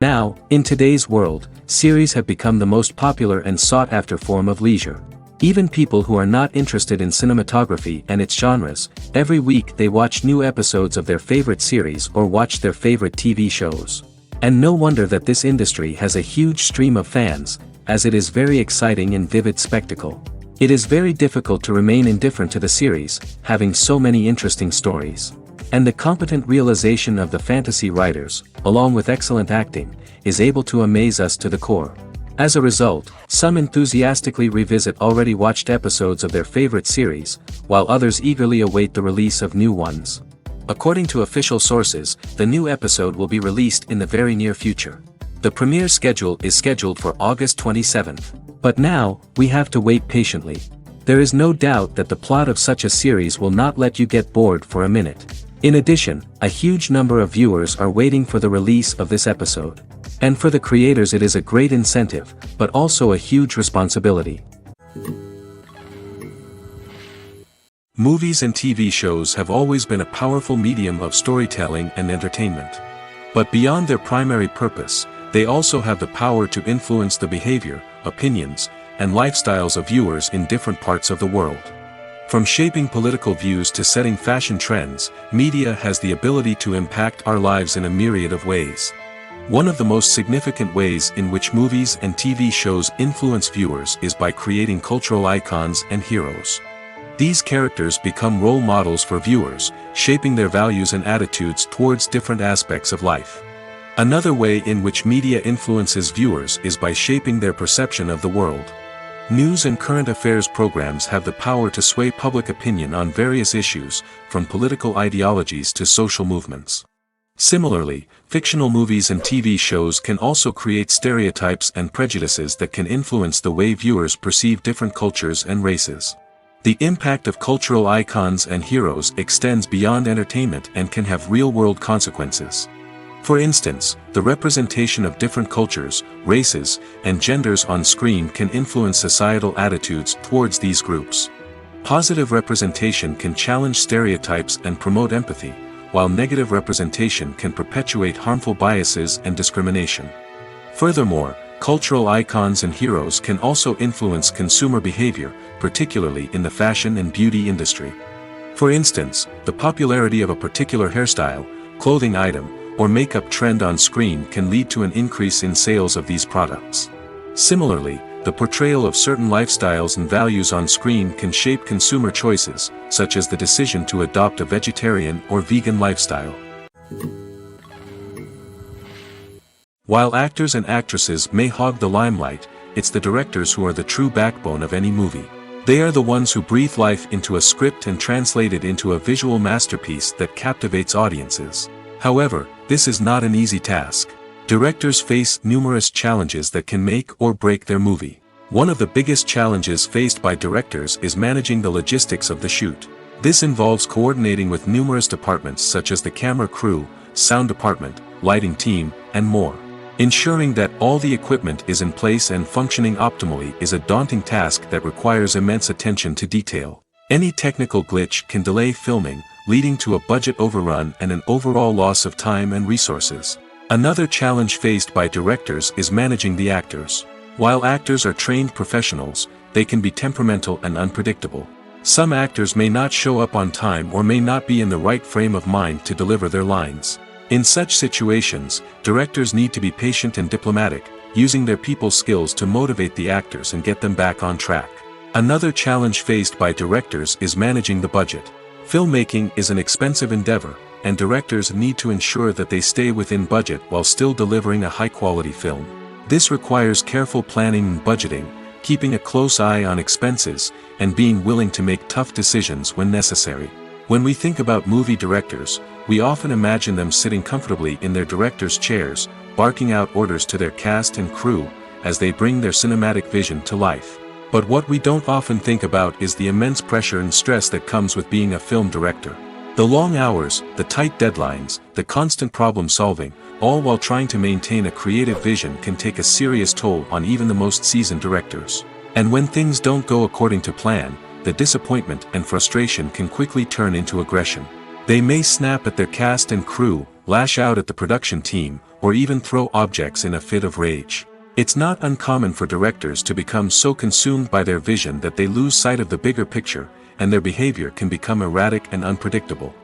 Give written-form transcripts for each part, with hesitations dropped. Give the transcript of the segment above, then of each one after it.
Now, in today's world, series have become the most popular and sought-after form of leisure. Even people who are not interested in cinematography and its genres, every week they watch new episodes of their favorite series or watch their favorite TV shows. And no wonder that this industry has a huge stream of fans, as it is very exciting and vivid spectacle. It is very difficult to remain indifferent to the series, having so many interesting stories. And the competent realization of the fantasy writers, along with excellent acting, is able to amaze us to the core. As a result, some enthusiastically revisit already watched episodes of their favorite series, while others eagerly await the release of new ones. According to official sources, the new episode will be released in the very near future. The premiere schedule is scheduled for August 27th. But now, we have to wait patiently. There is no doubt that the plot of such a series will not let you get bored for a minute. In addition, a huge number of viewers are waiting for the release of this episode. And for the creators it is a great incentive, but also a huge responsibility. Movies and TV shows have always been a powerful medium of storytelling and entertainment. But beyond their primary purpose, they also have the power to influence the behavior, opinions, and lifestyles of viewers in different parts of the world. From shaping political views to setting fashion trends, media has the ability to impact our lives in a myriad of ways. One of the most significant ways in which movies and TV shows influence viewers is by creating cultural icons and heroes. These characters become role models for viewers, shaping their values and attitudes towards different aspects of life. Another way in which media influences viewers is by shaping their perception of the world. News and current affairs programs have the power to sway public opinion on various issues, from political ideologies to social movements. Similarly, fictional movies and TV shows can also create stereotypes and prejudices that can influence the way viewers perceive different cultures and races. The impact of cultural icons and heroes extends beyond entertainment and can have real-world consequences. For instance, the representation of different cultures, races, and genders on screen can influence societal attitudes towards these groups. Positive representation can challenge stereotypes and promote empathy, while negative representation can perpetuate harmful biases and discrimination. Furthermore, cultural icons and heroes can also influence consumer behavior, particularly in the fashion and beauty industry. For instance, the popularity of a particular hairstyle, clothing item, or makeup trend on screen can lead to an increase in sales of these products. Similarly, the portrayal of certain lifestyles and values on screen can shape consumer choices, such as the decision to adopt a vegetarian or vegan lifestyle. While actors and actresses may hog the limelight, it's the directors who are the true backbone of any movie. They are the ones who breathe life into a script and translate it into a visual masterpiece that captivates audiences. However, this is not an easy task. Directors face numerous challenges that can make or break their movie. One of the biggest challenges faced by directors is managing the logistics of the shoot. This involves coordinating with numerous departments such as the camera crew, sound department, lighting team, and more. Ensuring that all the equipment is in place and functioning optimally is a daunting task that requires immense attention to detail. Any technical glitch can delay filming, leading to a budget overrun and an overall loss of time and resources. Another challenge faced by directors is managing the actors. While actors are trained professionals, they can be temperamental and unpredictable. Some actors may not show up on time or may not be in the right frame of mind to deliver their lines. In such situations, directors need to be patient and diplomatic, using their people skills to motivate the actors and get them back on track. Another challenge faced by directors is managing the budget. Filmmaking is an expensive endeavor, and directors need to ensure that they stay within budget while still delivering a high-quality film. This requires careful planning and budgeting, keeping a close eye on expenses, and being willing to make tough decisions when necessary. When we think about movie directors, we often imagine them sitting comfortably in their director's chairs, barking out orders to their cast and crew, as they bring their cinematic vision to life. But what we don't often think about is the immense pressure and stress that comes with being a film director. The long hours, the tight deadlines, the constant problem solving, all while trying to maintain a creative vision can take a serious toll on even the most seasoned directors. And when things don't go according to plan, the disappointment and frustration can quickly turn into aggression. They may snap at their cast and crew, lash out at the production team, or even throw objects in a fit of rage. It's not uncommon for directors to become so consumed by their vision that they lose sight of the bigger picture, and their behavior can become erratic and unpredictable.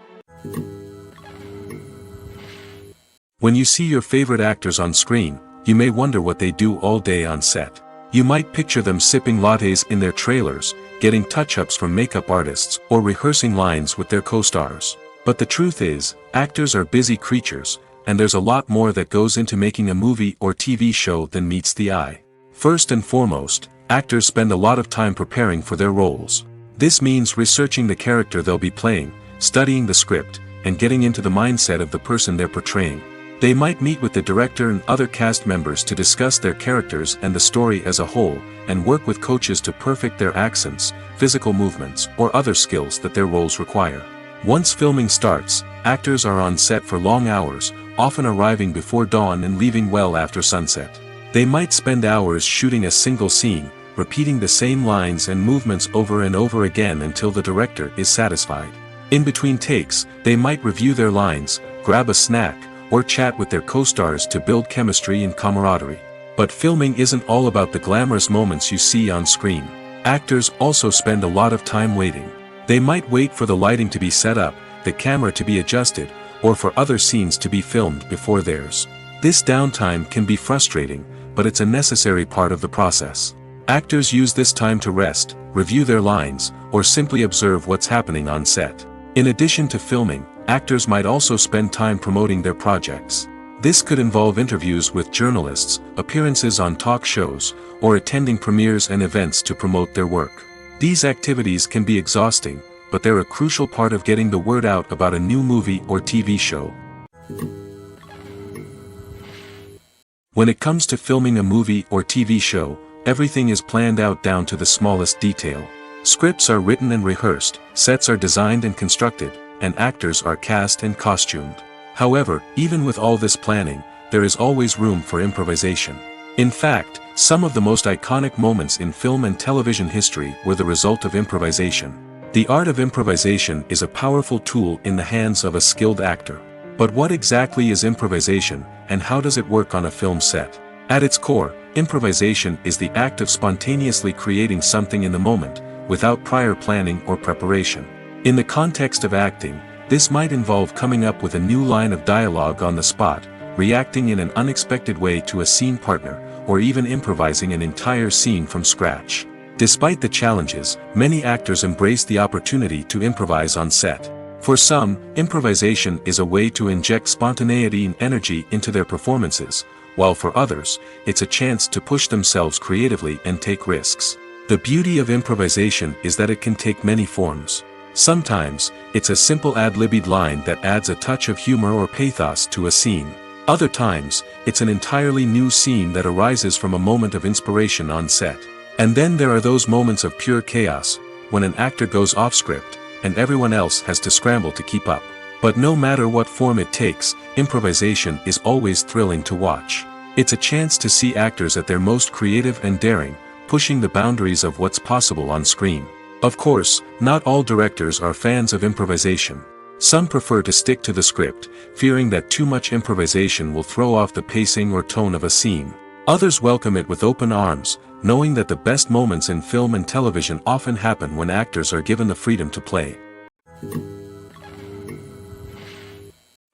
When you see your favorite actors on screen, you may wonder what they do all day on set. You might picture them sipping lattes in their trailers, getting touch-ups from makeup artists, or rehearsing lines with their co-stars. But the truth is, actors are busy creatures, and there's a lot more that goes into making a movie or TV show than meets the eye. First and foremost, actors spend a lot of time preparing for their roles. This means researching the character they'll be playing, studying the script, and getting into the mindset of the person they're portraying. They might meet with the director and other cast members to discuss their characters and the story as a whole, and work with coaches to perfect their accents, physical movements, or other skills that their roles require. Once filming starts, actors are on set for long hours, often arriving before dawn and leaving well after sunset. They might spend hours shooting a single scene, repeating the same lines and movements over and over again until the director is satisfied. In between takes, they might review their lines, grab a snack, or chat with their co-stars to build chemistry and camaraderie. But filming isn't all about the glamorous moments you see on screen. Actors also spend a lot of time waiting. They might wait for the lighting to be set up, the camera to be adjusted, or for other scenes to be filmed before theirs. This downtime can be frustrating, but it's a necessary part of the process. Actors use this time to rest, review their lines, or simply observe what's happening on set. In addition to filming, actors might also spend time promoting their projects. This could involve interviews with journalists, appearances on talk shows, or attending premieres and events to promote their work. These activities can be exhausting, but they're a crucial part of getting the word out about a new movie or TV show. When it comes to filming a movie or TV show, everything is planned out down to the smallest detail. Scripts are written and rehearsed, sets are designed and constructed, and actors are cast and costumed. However, even with all this planning, there is always room for improvisation. In fact, some of the most iconic moments in film and television history were the result of improvisation. The art of improvisation is a powerful tool in the hands of a skilled actor. But what exactly is improvisation, and how does it work on a film set? At its core, improvisation is the act of spontaneously creating something in the moment, without prior planning or preparation. In the context of acting, this might involve coming up with a new line of dialogue on the spot, reacting in an unexpected way to a scene partner, or even improvising an entire scene from scratch. Despite the challenges, many actors embrace the opportunity to improvise on set. For some, improvisation is a way to inject spontaneity and energy into their performances, while for others, it's a chance to push themselves creatively and take risks. The beauty of improvisation is that it can take many forms. Sometimes, it's a simple ad-libbed line that adds a touch of humor or pathos to a scene. Other times, it's an entirely new scene that arises from a moment of inspiration on set. And then there are those moments of pure chaos, when an actor goes off script, and everyone else has to scramble to keep up. But no matter what form it takes, improvisation is always thrilling to watch. It's a chance to see actors at their most creative and daring, pushing the boundaries of what's possible on screen. Of course, not all directors are fans of improvisation. Some prefer to stick to the script, fearing that too much improvisation will throw off the pacing or tone of a scene. Others welcome it with open arms, knowing that the best moments in film and television often happen when actors are given the freedom to play.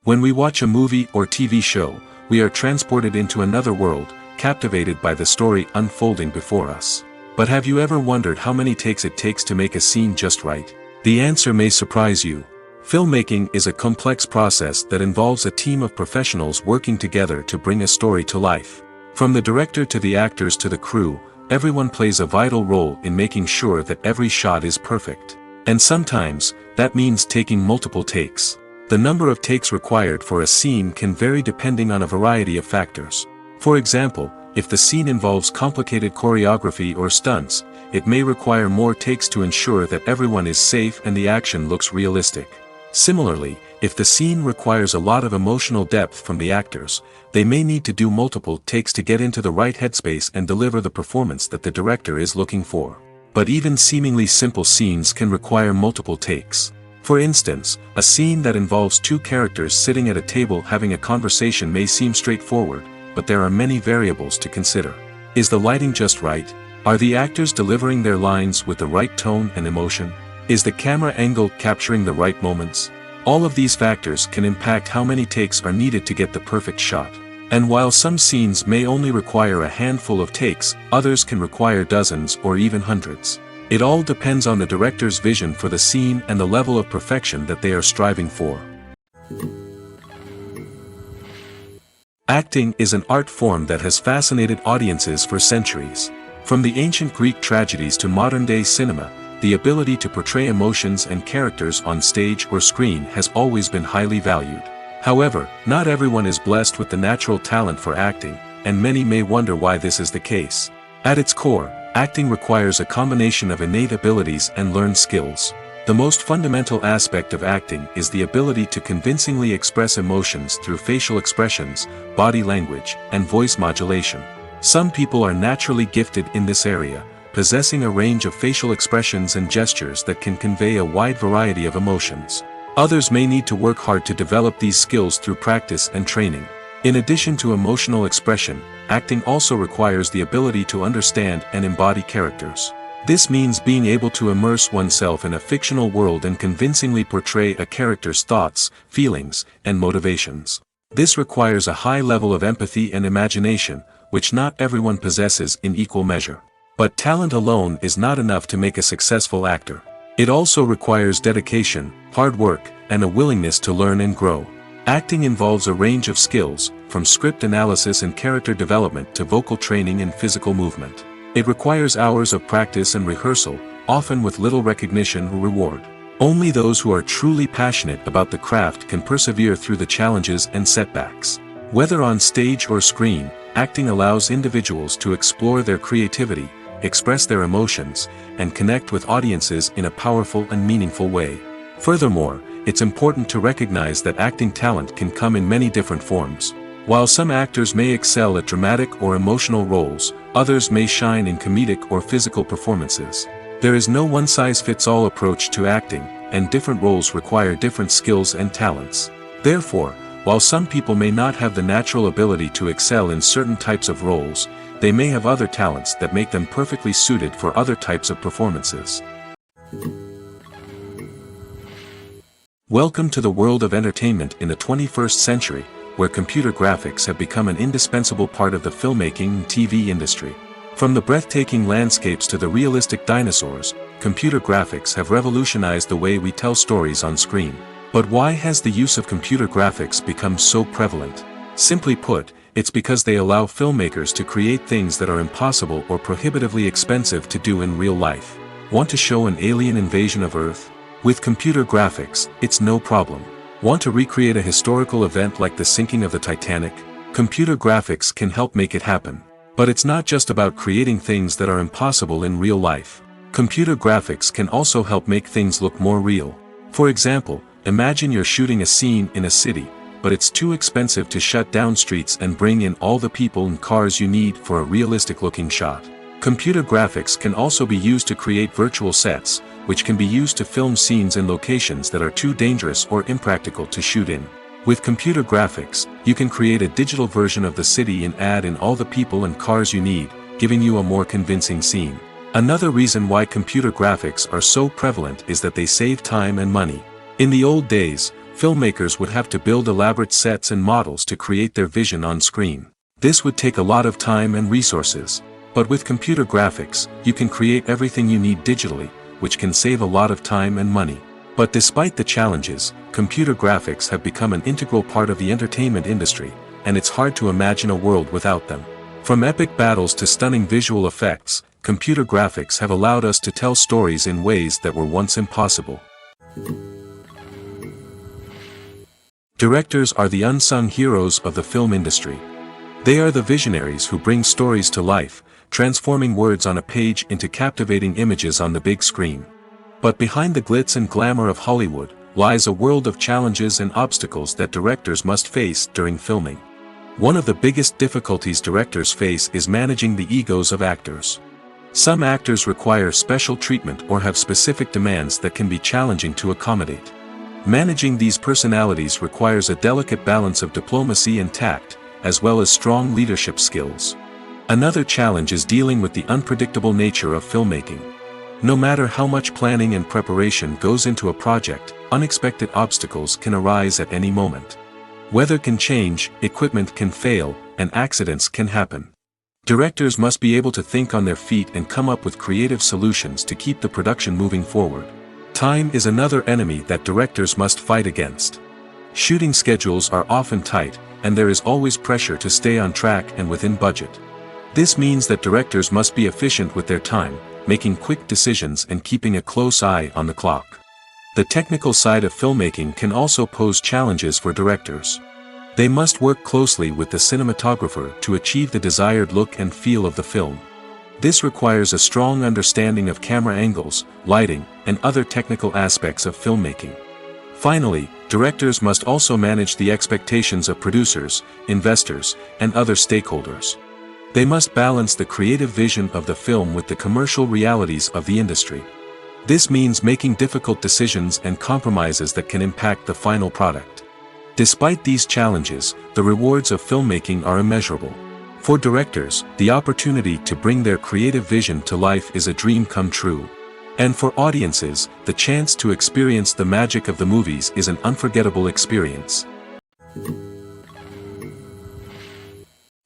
When we watch a movie or TV show, we are transported into another world, captivated by the story unfolding before us. But have you ever wondered how many takes it takes to make a scene just right? The answer may surprise you. Filmmaking is a complex process that involves a team of professionals working together to bring a story to life. From the director to the actors to the crew, everyone plays a vital role in making sure that every shot is perfect. And sometimes, that means taking multiple takes. The number of takes required for a scene can vary depending on a variety of factors. For example, if the scene involves complicated choreography or stunts, it may require more takes to ensure that everyone is safe and the action looks realistic. Similarly, if the scene requires a lot of emotional depth from the actors, they may need to do multiple takes to get into the right headspace and deliver the performance that the director is looking for. But even seemingly simple scenes can require multiple takes. For instance, a scene that involves two characters sitting at a table having a conversation may seem straightforward, but there are many variables to consider. Is the lighting just right? Are the actors delivering their lines with the right tone and emotion? Is the camera angle capturing the right moments? All of these factors can impact how many takes are needed to get the perfect shot. And while some scenes may only require a handful of takes, others can require dozens or even hundreds. It all depends on the director's vision for the scene and the level of perfection that they are striving for. Acting is an art form that has fascinated audiences for centuries. From the ancient Greek tragedies to modern-day cinema, the ability to portray emotions and characters on stage or screen has always been highly valued. However, not everyone is blessed with the natural talent for acting, and many may wonder why this is the case. At its core, acting requires a combination of innate abilities and learned skills. The most fundamental aspect of acting is the ability to convincingly express emotions through facial expressions, body language, and voice modulation. Some people are naturally gifted in this area, possessing a range of facial expressions and gestures that can convey a wide variety of emotions. Others may need to work hard to develop these skills through practice and training. In addition to emotional expression, acting also requires the ability to understand and embody characters. This means being able to immerse oneself in a fictional world and convincingly portray a character's thoughts, feelings, and motivations. This requires a high level of empathy and imagination, which not everyone possesses in equal measure. But talent alone is not enough to make a successful actor. It also requires dedication, hard work, and a willingness to learn and grow. Acting involves a range of skills, from script analysis and character development to vocal training and physical movement. It requires hours of practice and rehearsal, often with little recognition or reward. Only those who are truly passionate about the craft can persevere through the challenges and setbacks. Whether on stage or screen, acting allows individuals to explore their creativity, express their emotions, and connect with audiences in a powerful and meaningful way. Furthermore, it's important to recognize that acting talent can come in many different forms. While some actors may excel at dramatic or emotional roles, others may shine in comedic or physical performances. There is no one-size-fits-all approach to acting, and different roles require different skills and talents. Therefore, while some people may not have the natural ability to excel in certain types of roles, they may have other talents that make them perfectly suited for other types of performances. Welcome to the world of entertainment in the 21st century, where computer graphics have become an indispensable part of the filmmaking and TV industry. From the breathtaking landscapes to the realistic dinosaurs, computer graphics have revolutionized the way we tell stories on screen. But why has the use of computer graphics become so prevalent? Simply put, it's because they allow filmmakers to create things that are impossible or prohibitively expensive to do in real life. Want to show an alien invasion of Earth? With computer graphics, it's no problem. Want to recreate a historical event like the sinking of the Titanic? Computer graphics can help make it happen. But it's not just about creating things that are impossible in real life. Computer graphics can also help make things look more real. For example, imagine you're shooting a scene in a city, but it's too expensive to shut down streets and bring in all the people and cars you need for a realistic-looking shot. Computer graphics can also be used to create virtual sets, which can be used to film scenes in locations that are too dangerous or impractical to shoot in. With computer graphics, you can create a digital version of the city and add in all the people and cars you need, giving you a more convincing scene. Another reason why computer graphics are so prevalent is that they save time and money. In the old days, filmmakers would have to build elaborate sets and models to create their vision on screen. This would take a lot of time and resources. But with computer graphics, you can create everything you need digitally, which can save a lot of time and money. But despite the challenges, computer graphics have become an integral part of the entertainment industry, and it's hard to imagine a world without them. From epic battles to stunning visual effects, computer graphics have allowed us to tell stories in ways that were once impossible. Directors are the unsung heroes of the film industry. They are the visionaries who bring stories to life, transforming words on a page into captivating images on the big screen. But behind the glitz and glamour of Hollywood, lies a world of challenges and obstacles that directors must face during filming. One of the biggest difficulties directors face is managing the egos of actors. Some actors require special treatment or have specific demands that can be challenging to accommodate. Managing these personalities requires a delicate balance of diplomacy and tact, as well as strong leadership skills. Another challenge is dealing with the unpredictable nature of filmmaking. No matter how much planning and preparation goes into a project, unexpected obstacles can arise at any moment. Weather can change, equipment can fail, and accidents can happen. Directors must be able to think on their feet and come up with creative solutions to keep the production moving forward. Time is another enemy that directors must fight against. Shooting schedules are often tight, and there is always pressure to stay on track and within budget. This means that directors must be efficient with their time, making quick decisions and keeping a close eye on the clock. The technical side of filmmaking can also pose challenges for directors. They must work closely with the cinematographer to achieve the desired look and feel of the film. This requires a strong understanding of camera angles, lighting, and other technical aspects of filmmaking. Finally, directors must also manage the expectations of producers, investors, and other stakeholders. They must balance the creative vision of the film with the commercial realities of the industry. This means making difficult decisions and compromises that can impact the final product. Despite these challenges, the rewards of filmmaking are immeasurable. For directors, the opportunity to bring their creative vision to life is a dream come true. And for audiences, the chance to experience the magic of the movies is an unforgettable experience.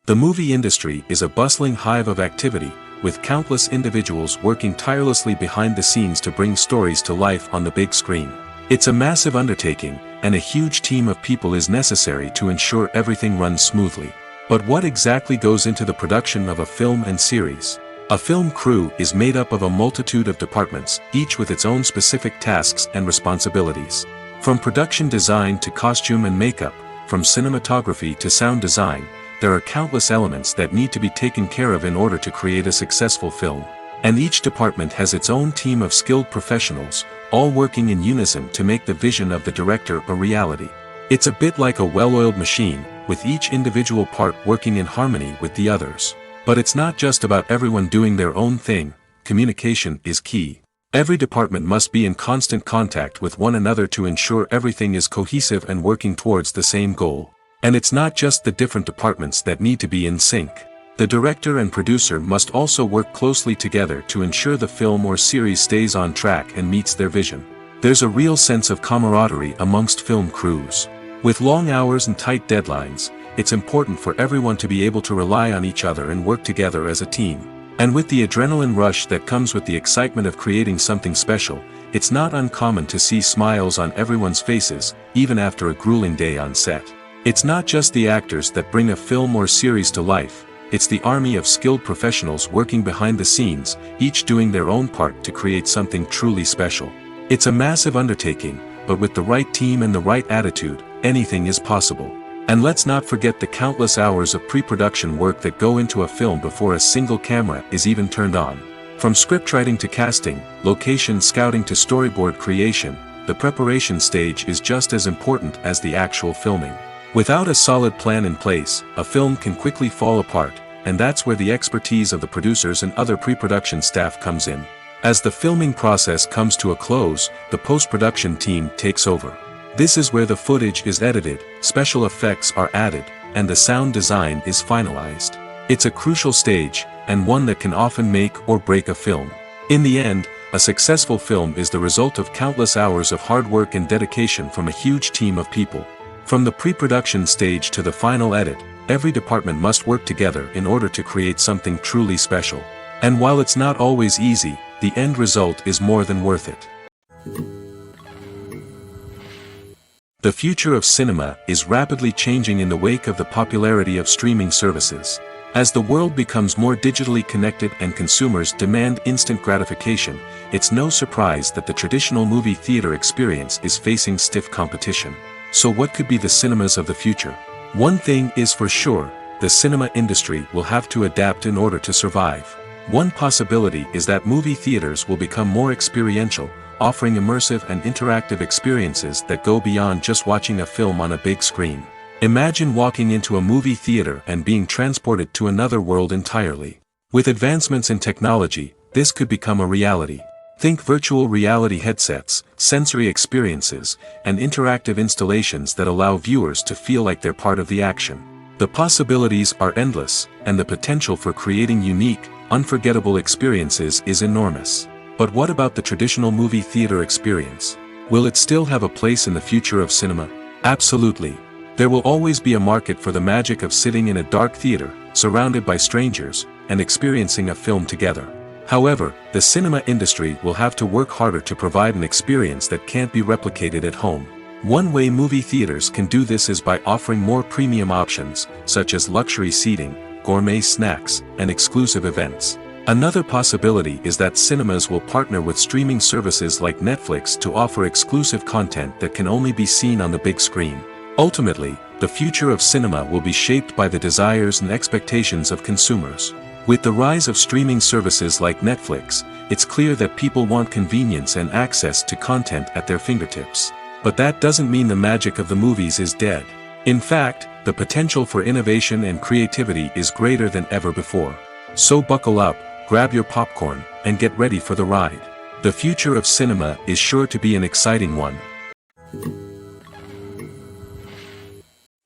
The movie industry is a bustling hive of activity, with countless individuals working tirelessly behind the scenes to bring stories to life on the big screen. It's a massive undertaking, and a huge team of people is necessary to ensure everything runs smoothly. But what exactly goes into the production of a film and series? A film crew is made up of a multitude of departments, each with its own specific tasks and responsibilities. From production design to costume and makeup, from cinematography to sound design, there are countless elements that need to be taken care of in order to create a successful film. And each department has its own team of skilled professionals, all working in unison to make the vision of the director a reality. It's a bit like a well-oiled machine, with each individual part working in harmony with the others. But it's not just about everyone doing their own thing. Communication is key. Every department must be in constant contact with one another to ensure everything is cohesive and working towards the same goal. And it's not just the different departments that need to be in sync. The director and producer must also work closely together to ensure the film or series stays on track and meets their vision. There's a real sense of camaraderie amongst film crews. With long hours and tight deadlines, it's important for everyone to be able to rely on each other and work together as a team. And with the adrenaline rush that comes with the excitement of creating something special, it's not uncommon to see smiles on everyone's faces, even after a grueling day on set. It's not just the actors that bring a film or series to life, it's the army of skilled professionals working behind the scenes, each doing their own part to create something truly special. It's a massive undertaking, but with the right team and the right attitude, anything is possible. And let's not forget the countless hours of pre-production work that go into a film before a single camera is even turned on. From scriptwriting to casting, location scouting to storyboard creation, the preparation stage is just as important as the actual filming. Without a solid plan in place, a film can quickly fall apart, and that's where the expertise of the producers and other pre-production staff comes in. As the filming process comes to a close, the post-production team takes over. This is where the footage is edited, special effects are added, and the sound design is finalized. It's a crucial stage, and one that can often make or break a film. In the end, a successful film is the result of countless hours of hard work and dedication from a huge team of people. From the pre-production stage to the final edit, every department must work together in order to create something truly special. And while it's not always easy, the end result is more than worth it. The future of cinema is rapidly changing in the wake of the popularity of streaming services. As the world becomes more digitally connected and consumers demand instant gratification, it's no surprise that the traditional movie theater experience is facing stiff competition. So what could be the cinemas of the future? One thing is for sure, the cinema industry will have to adapt in order to survive. One possibility is that movie theaters will become more experiential, offering immersive and interactive experiences that go beyond just watching a film on a big screen. Imagine walking into a movie theater and being transported to another world entirely. With advancements in technology, this could become a reality. Think virtual reality headsets, sensory experiences, and interactive installations that allow viewers to feel like they're part of the action. The possibilities are endless, and the potential for creating unique, unforgettable experiences is enormous. But what about the traditional movie theater experience? Will it still have a place in the future of cinema? Absolutely. There will always be a market for the magic of sitting in a dark theater, surrounded by strangers, and experiencing a film together. However, the cinema industry will have to work harder to provide an experience that can't be replicated at home. One way movie theaters can do this is by offering more premium options, such as luxury seating, gourmet snacks, and exclusive events. Another possibility is that cinemas will partner with streaming services like Netflix to offer exclusive content that can only be seen on the big screen. Ultimately, the future of cinema will be shaped by the desires and expectations of consumers. With the rise of streaming services like Netflix, it's clear that people want convenience and access to content at their fingertips. But that doesn't mean the magic of the movies is dead. In fact, the potential for innovation and creativity is greater than ever before. So buckle up, grab your popcorn, and get ready for the ride. The future of cinema is sure to be an exciting one.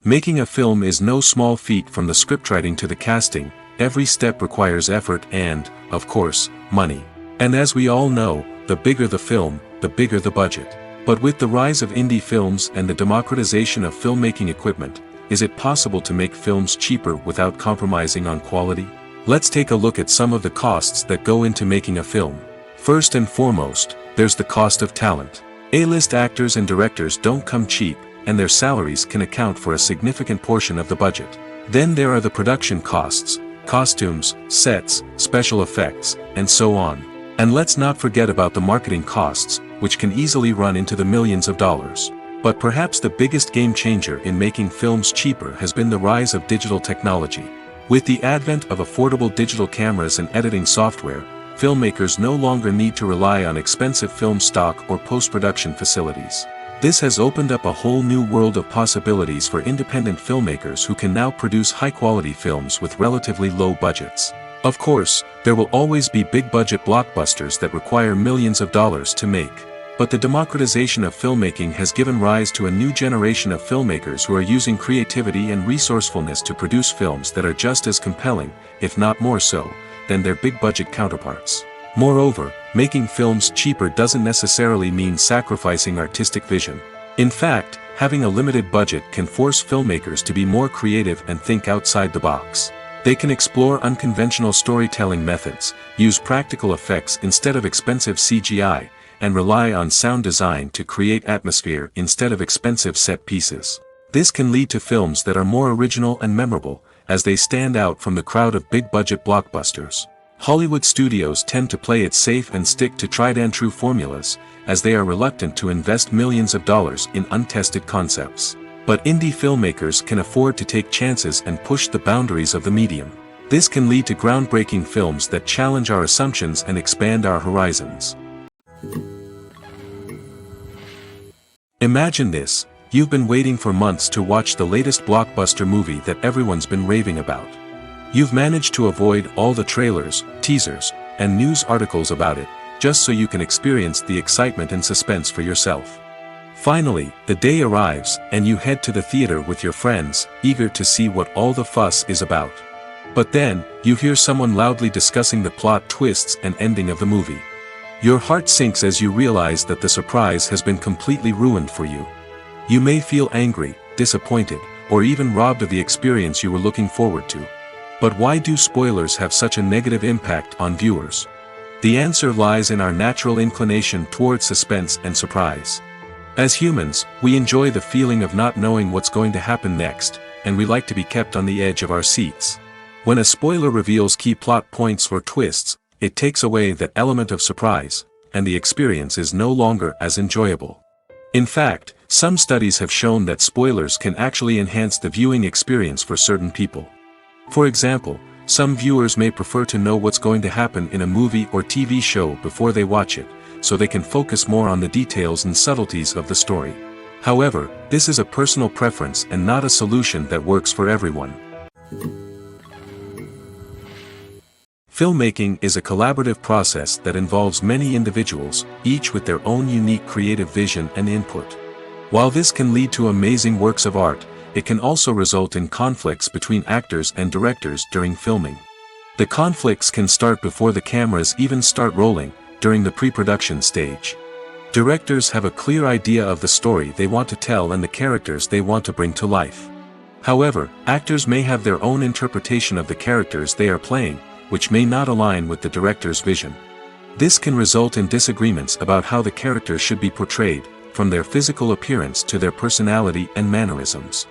Making a film is no small feat. From the scriptwriting to the casting, every step requires effort and, of course, money. And as we all know, the bigger the film, the bigger the budget. But with the rise of indie films and the democratization of filmmaking equipment, is it possible to make films cheaper without compromising on quality? Let's take a look at some of the costs that go into making a film. First and foremost, there's the cost of talent. A-list actors and directors don't come cheap, and their salaries can account for a significant portion of the budget. Then there are the production costs, costumes, sets, special effects, and so on. And let's not forget about the marketing costs, which can easily run into the millions of dollars. But perhaps the biggest game changer in making films cheaper has been the rise of digital technology. With the advent of affordable digital cameras and editing software, filmmakers no longer need to rely on expensive film stock or post-production facilities. This has opened up a whole new world of possibilities for independent filmmakers who can now produce high-quality films with relatively low budgets. Of course, there will always be big-budget blockbusters that require millions of dollars to make. But the democratization of filmmaking has given rise to a new generation of filmmakers who are using creativity and resourcefulness to produce films that are just as compelling, if not more so, than their big-budget counterparts. Moreover, making films cheaper doesn't necessarily mean sacrificing artistic vision. In fact, having a limited budget can force filmmakers to be more creative and think outside the box. They can explore unconventional storytelling methods, use practical effects instead of expensive CGI, and rely on sound design to create atmosphere instead of expensive set pieces. This can lead to films that are more original and memorable, as they stand out from the crowd of big-budget blockbusters. Hollywood studios tend to play it safe and stick to tried-and-true formulas, as they are reluctant to invest millions of dollars in untested concepts. But indie filmmakers can afford to take chances and push the boundaries of the medium. This can lead to groundbreaking films that challenge our assumptions and expand our horizons. Imagine this: you've been waiting for months to watch the latest blockbuster movie that everyone's been raving about. You've managed to avoid all the trailers, teasers, and news articles about it, just so you can experience the excitement and suspense for yourself. Finally, the day arrives, and you head to the theater with your friends, eager to see what all the fuss is about. But then, you hear someone loudly discussing the plot twists and ending of the movie. Your heart sinks as you realize that the surprise has been completely ruined for you. You may feel angry, disappointed, or even robbed of the experience you were looking forward to. But why do spoilers have such a negative impact on viewers? The answer lies in our natural inclination toward suspense and surprise. As humans, we enjoy the feeling of not knowing what's going to happen next, and we like to be kept on the edge of our seats. When a spoiler reveals key plot points or twists, it takes away that element of surprise, and the experience is no longer as enjoyable. In fact, some studies have shown that spoilers can actually enhance the viewing experience for certain people. For example, some viewers may prefer to know what's going to happen in a movie or TV show before they watch it, so they can focus more on the details and subtleties of the story. However, this is a personal preference and not a solution that works for everyone. Filmmaking is a collaborative process that involves many individuals, each with their own unique creative vision and input. While this can lead to amazing works of art, it can also result in conflicts between actors and directors during filming. The conflicts can start before the cameras even start rolling, during the pre-production stage. Directors have a clear idea of the story they want to tell and the characters they want to bring to life. However, actors may have their own interpretation of the characters they are playing, which may not align with the director's vision. This can result in disagreements about how the characters should be portrayed, from their physical appearance to their personality and mannerisms.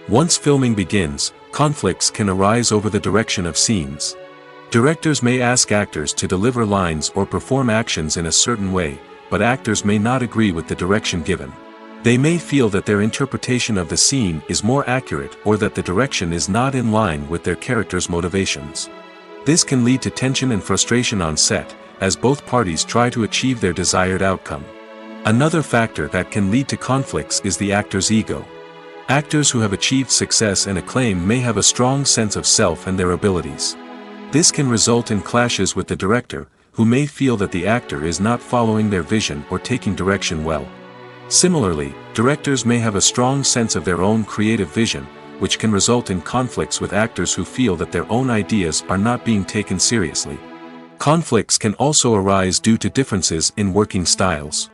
Once filming begins, conflicts can arise over the direction of scenes. Directors may ask actors to deliver lines or perform actions in a certain way, but actors may not agree with the direction given. They may feel that their interpretation of the scene is more accurate or that the direction is not in line with their character's motivations. This can lead to tension and frustration on set, as both parties try to achieve their desired outcome. Another factor that can lead to conflicts is the actor's ego. Actors who have achieved success and acclaim may have a strong sense of self and their abilities. This can result in clashes with the director, who may feel that the actor is not following their vision or taking direction well. Similarly, directors may have a strong sense of their own creative vision, which can result in conflicts with actors who feel that their own ideas are not being taken seriously. Conflicts can also arise due to differences in working styles.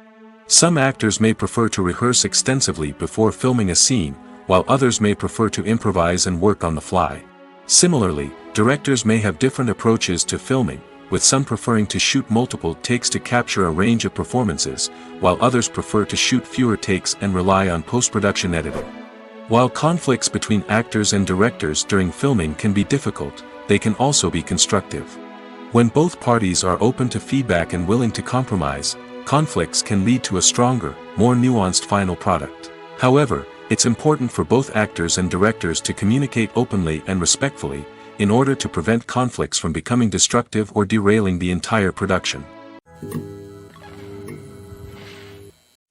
Some actors may prefer to rehearse extensively before filming a scene, while others may prefer to improvise and work on the fly. Similarly, directors may have different approaches to filming, with some preferring to shoot multiple takes to capture a range of performances, while others prefer to shoot fewer takes and rely on post-production editing. While conflicts between actors and directors during filming can be difficult, they can also be constructive. When both parties are open to feedback and willing to compromise, conflicts can lead to a stronger, more nuanced final product. However, it's important for both actors and directors to communicate openly and respectfully, in order to prevent conflicts from becoming destructive or derailing the entire production.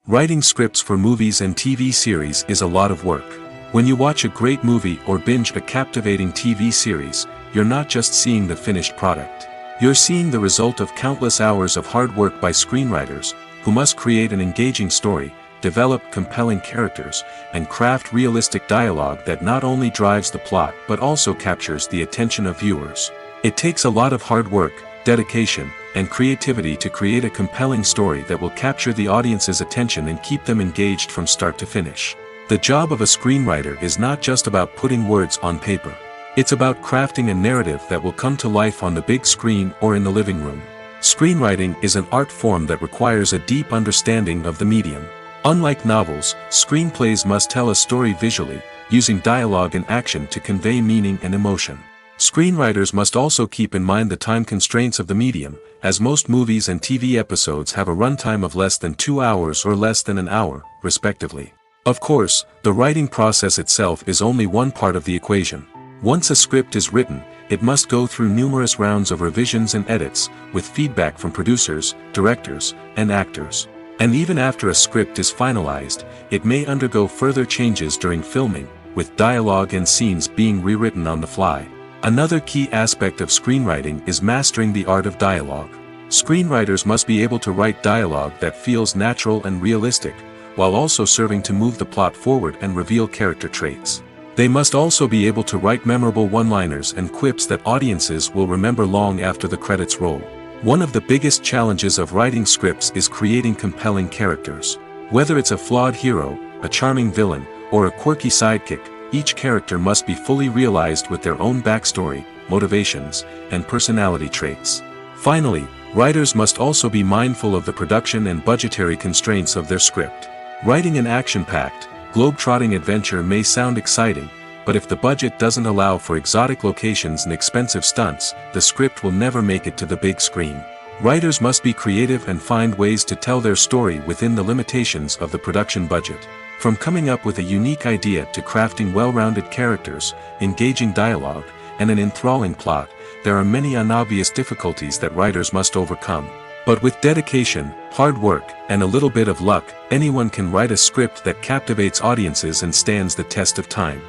Writing scripts for movies and TV series is a lot of work. When you watch a great movie or binge a captivating TV series, you're not just seeing the finished product. You're seeing the result of countless hours of hard work by screenwriters, who must create an engaging story, develop compelling characters, and craft realistic dialogue that not only drives the plot but also captures the attention of viewers. It takes a lot of hard work, dedication, and creativity to create a compelling story that will capture the audience's attention and keep them engaged from start to finish. The job of a screenwriter is not just about putting words on paper. It's about crafting a narrative that will come to life on the big screen or in the living room. Screenwriting is an art form that requires a deep understanding of the medium. Unlike novels, screenplays must tell a story visually, using dialogue and action to convey meaning and emotion. Screenwriters must also keep in mind the time constraints of the medium, as most movies and TV episodes have a runtime of less than 2 hours or less than an hour, respectively. Of course, the writing process itself is only one part of the equation. Once a script is written, it must go through numerous rounds of revisions and edits, with feedback from producers, directors, and actors. And even after a script is finalized, it may undergo further changes during filming, with dialogue and scenes being rewritten on the fly. Another key aspect of screenwriting is mastering the art of dialogue. Screenwriters must be able to write dialogue that feels natural and realistic, while also serving to move the plot forward and reveal character traits. They must also be able to write memorable one-liners and quips that audiences will remember long after the credits roll. One of the biggest challenges of writing scripts is creating compelling characters. Whether it's a flawed hero, a charming villain, or a quirky sidekick, each character must be fully realized with their own backstory, motivations, and personality traits. Finally, writers must also be mindful of the production and budgetary constraints of their script. Writing an action-packed, globe-trotting adventure may sound exciting, but if the budget doesn't allow for exotic locations and expensive stunts, the script will never make it to the big screen. Writers must be creative and find ways to tell their story within the limitations of the production budget. From coming up with a unique idea to crafting well-rounded characters, engaging dialogue, and an enthralling plot, there are many unobvious difficulties that writers must overcome. But with dedication, hard work, and a little bit of luck, anyone can write a script that captivates audiences and stands the test of time.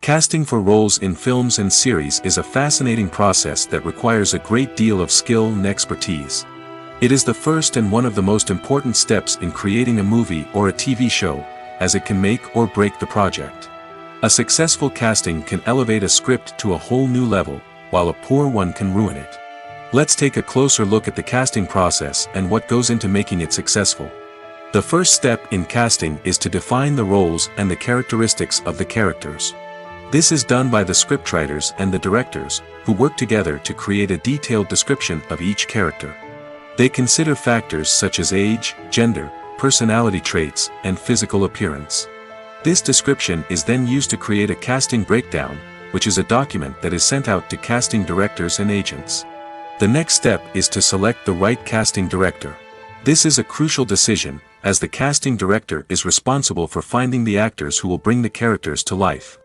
Casting for roles in films and series is a fascinating process that requires a great deal of skill and expertise. It is the first and one of the most important steps in creating a movie or a TV show, as it can make or break the project. A successful casting can elevate a script to a whole new level, while a poor one can ruin it. Let's take a closer look at the casting process and what goes into making it successful. The first step in casting is to define the roles and the characteristics of the characters. This is done by the scriptwriters and the directors, who work together to create a detailed description of each character. They consider factors such as age, gender, personality traits, and physical appearance. This description is then used to create a casting breakdown, which is a document that is sent out to casting directors and agents. The next step is to select the right casting director. This is a crucial decision, as the casting director is responsible for finding the actors who will bring the characters to life.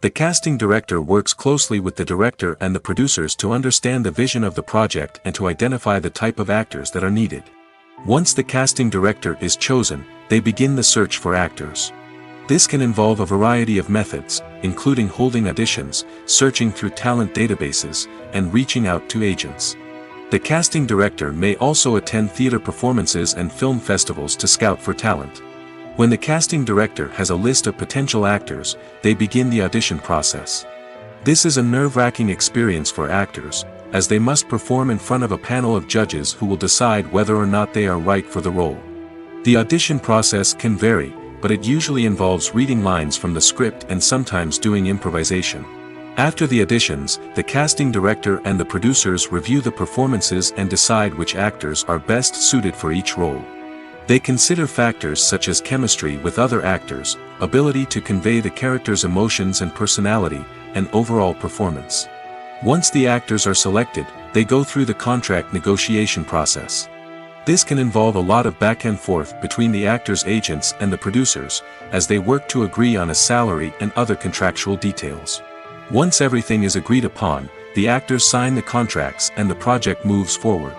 The casting director works closely with the director and the producers to understand the vision of the project and to identify the type of actors that are needed. Once the casting director is chosen, they begin the search for actors. This can involve a variety of methods, including holding auditions, searching through talent databases, and reaching out to agents. The casting director may also attend theater performances and film festivals to scout for talent. When the casting director has a list of potential actors, they begin the audition process. This is a nerve-wracking experience for actors, as they must perform in front of a panel of judges who will decide whether or not they are right for the role. The audition process can vary, but it usually involves reading lines from the script and sometimes doing improvisation. After the auditions, the casting director and the producers review the performances and decide which actors are best suited for each role. They consider factors such as chemistry with other actors, ability to convey the character's emotions and personality, and overall performance. Once the actors are selected, they go through the contract negotiation process. This can involve a lot of back and forth between the actors' agents and the producers, as they work to agree on a salary and other contractual details. Once everything is agreed upon, the actors sign the contracts and the project moves forward.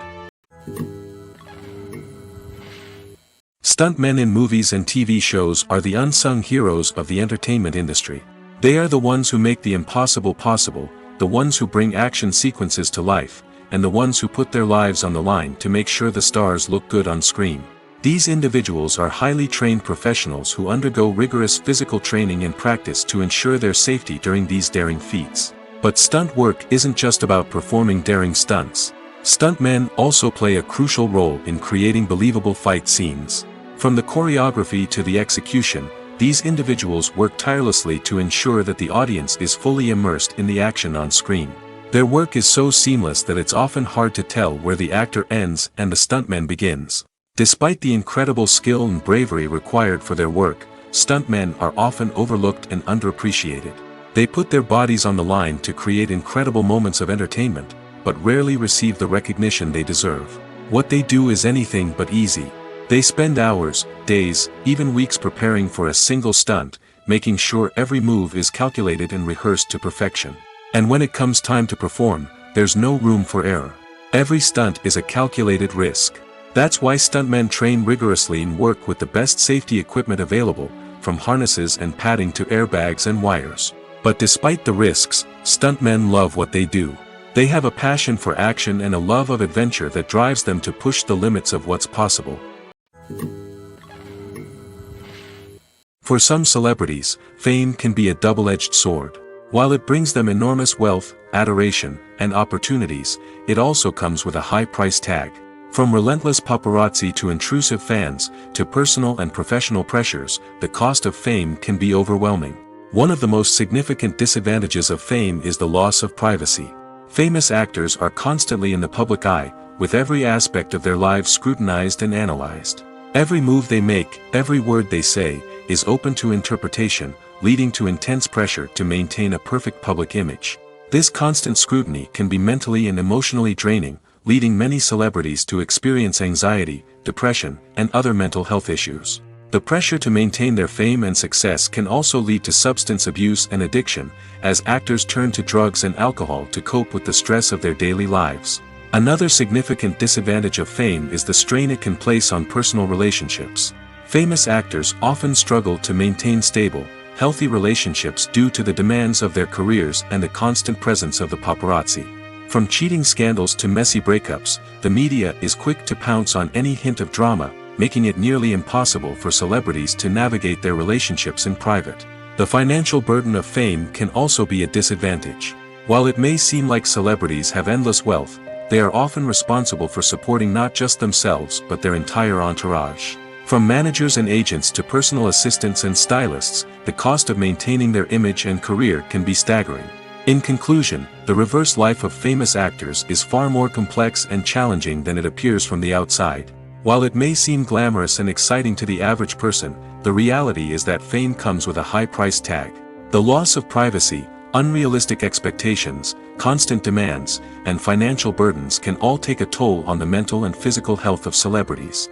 Stuntmen in movies and TV shows are the unsung heroes of the entertainment industry. They are the ones who make the impossible possible, the ones who bring action sequences to life, and the ones who put their lives on the line to make sure the stars look good on screen. These individuals are highly trained professionals who undergo rigorous physical training and practice to ensure their safety during these daring feats. But stunt work isn't just about performing daring stunts. Stuntmen also play a crucial role in creating believable fight scenes. From the choreography to the execution, these individuals work tirelessly to ensure that the audience is fully immersed in the action on screen. Their work is so seamless that it's often hard to tell where the actor ends and the stuntman begins. Despite the incredible skill and bravery required for their work, stuntmen are often overlooked and underappreciated. They put their bodies on the line to create incredible moments of entertainment, but rarely receive the recognition they deserve. What they do is anything but easy. They spend hours, days, even weeks preparing for a single stunt, making sure every move is calculated and rehearsed to perfection. And when it comes time to perform, there's no room for error. Every stunt is a calculated risk. That's why stuntmen train rigorously and work with the best safety equipment available, from harnesses and padding to airbags and wires. But despite the risks, stuntmen love what they do. They have a passion for action and a love of adventure that drives them to push the limits of what's possible. For some celebrities, fame can be a double-edged sword. While it brings them enormous wealth, adoration, and opportunities, it also comes with a high price tag. From relentless paparazzi to intrusive fans, to personal and professional pressures, the cost of fame can be overwhelming. One of the most significant disadvantages of fame is the loss of privacy. Famous actors are constantly in the public eye, with every aspect of their lives scrutinized and analyzed. Every move they make, every word they say, is open to interpretation, leading to intense pressure to maintain a perfect public image. This constant scrutiny can be mentally and emotionally draining, leading many celebrities to experience anxiety, depression, and other mental health issues. The pressure to maintain their fame and success can also lead to substance abuse and addiction, as actors turn to drugs and alcohol to cope with the stress of their daily lives. Another significant disadvantage of fame is the strain it can place on personal relationships. Famous actors often struggle to maintain stable, healthy relationships due to the demands of their careers and the constant presence of the paparazzi. From cheating scandals to messy breakups, the media is quick to pounce on any hint of drama, making it nearly impossible for celebrities to navigate their relationships in private. The financial burden of fame can also be a disadvantage. While it may seem like celebrities have endless wealth, they are often responsible for supporting not just themselves but their entire entourage. From managers and agents to personal assistants and stylists, the cost of maintaining their image and career can be staggering. In conclusion, the reverse life of famous actors is far more complex and challenging than it appears from the outside. While it may seem glamorous and exciting to the average person, the reality is that fame comes with a high price tag. The loss of privacy, unrealistic expectations, constant demands, and financial burdens can all take a toll on the mental and physical health of celebrities.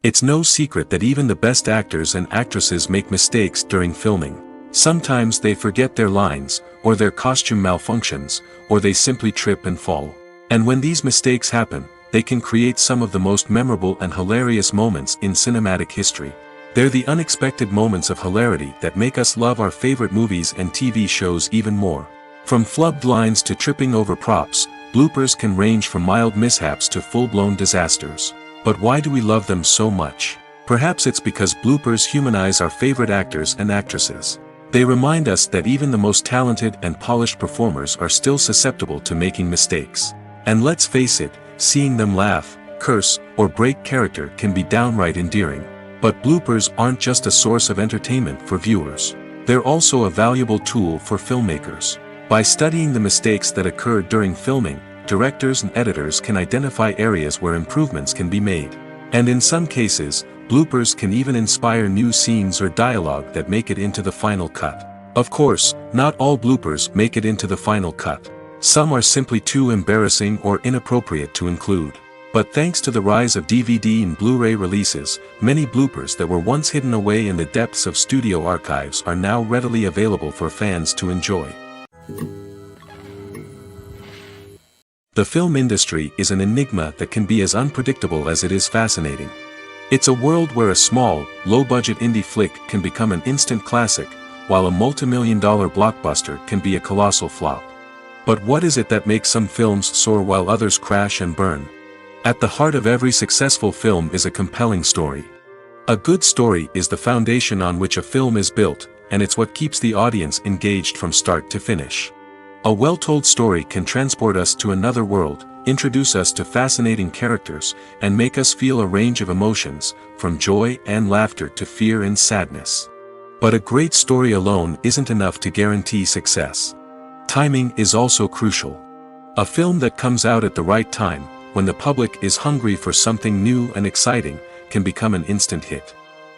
It's no secret that even the best actors and actresses make mistakes during filming. Sometimes they forget their lines, or their costume malfunctions, or they simply trip and fall. And when these mistakes happen, they can create some of the most memorable and hilarious moments in cinematic history. They're the unexpected moments of hilarity that make us love our favorite movies and TV shows even more. From flubbed lines to tripping over props, bloopers can range from mild mishaps to full-blown disasters. But why do we love them so much? Perhaps it's because bloopers humanize our favorite actors and actresses. They remind us that even the most talented and polished performers are still susceptible to making mistakes. And let's face it, seeing them laugh, curse, or break character can be downright endearing. But bloopers aren't just a source of entertainment for viewers. They're also a valuable tool for filmmakers. By studying the mistakes that occur during filming, directors and editors can identify areas where improvements can be made. And in some cases, bloopers can even inspire new scenes or dialogue that make it into the final cut. Of course, not all bloopers make it into the final cut. Some are simply too embarrassing or inappropriate to include. But thanks to the rise of DVD and Blu-ray releases, many bloopers that were once hidden away in the depths of studio archives are now readily available for fans to enjoy. The film industry is an enigma that can be as unpredictable as it is fascinating. It's a world where a small, low-budget indie flick can become an instant classic, while a multi-million-dollar blockbuster can be a colossal flop. But what is it that makes some films soar while others crash and burn? At the heart of every successful film is a compelling story. A good story is the foundation on which a film is built, and it's what keeps the audience engaged from start to finish. A well-told story can transport us to another world, introduce us to fascinating characters, and make us feel a range of emotions, from joy and laughter to fear and sadness. But a great story alone isn't enough to guarantee success. Timing is also crucial. A film that comes out at the right time, when the public is hungry for something new and exciting, can become an instant hit.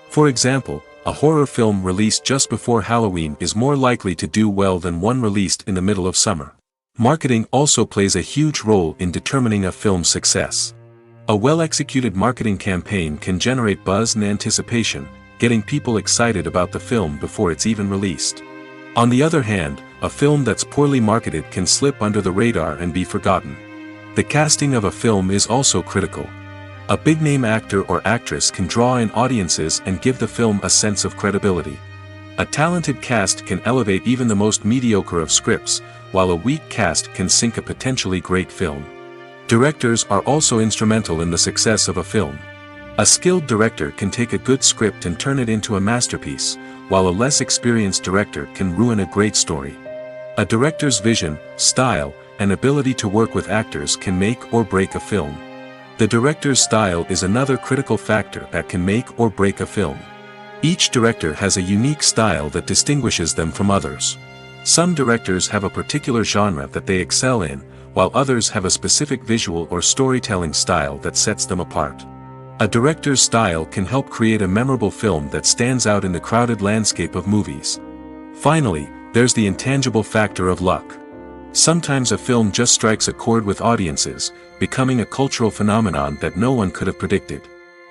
For example, a horror film released just before Halloween is more likely to do well than one released in the middle of summer. Marketing also plays a huge role in determining a film's success. A well-executed marketing campaign can generate buzz and anticipation, getting people excited about the film before it's even released. On the other hand, a film that's poorly marketed can slip under the radar and be forgotten. The casting of a film is also critical. A big-name actor or actress can draw in audiences and give the film a sense of credibility. A talented cast can elevate even the most mediocre of scripts, while a weak cast can sink a potentially great film. Directors are also instrumental in the success of a film. A skilled director can take a good script and turn it into a masterpiece, while a less experienced director can ruin a great story. A director's vision, style, and ability to work with actors can make or break a film. The director's style is another critical factor that can make or break a film. Each director has a unique style that distinguishes them from others. Some directors have a particular genre that they excel in, while others have a specific visual or storytelling style that sets them apart. A director's style can help create a memorable film that stands out in the crowded landscape of movies. Finally, there's the intangible factor of luck. Sometimes a film just strikes a chord with audiences, becoming a cultural phenomenon that no one could have predicted.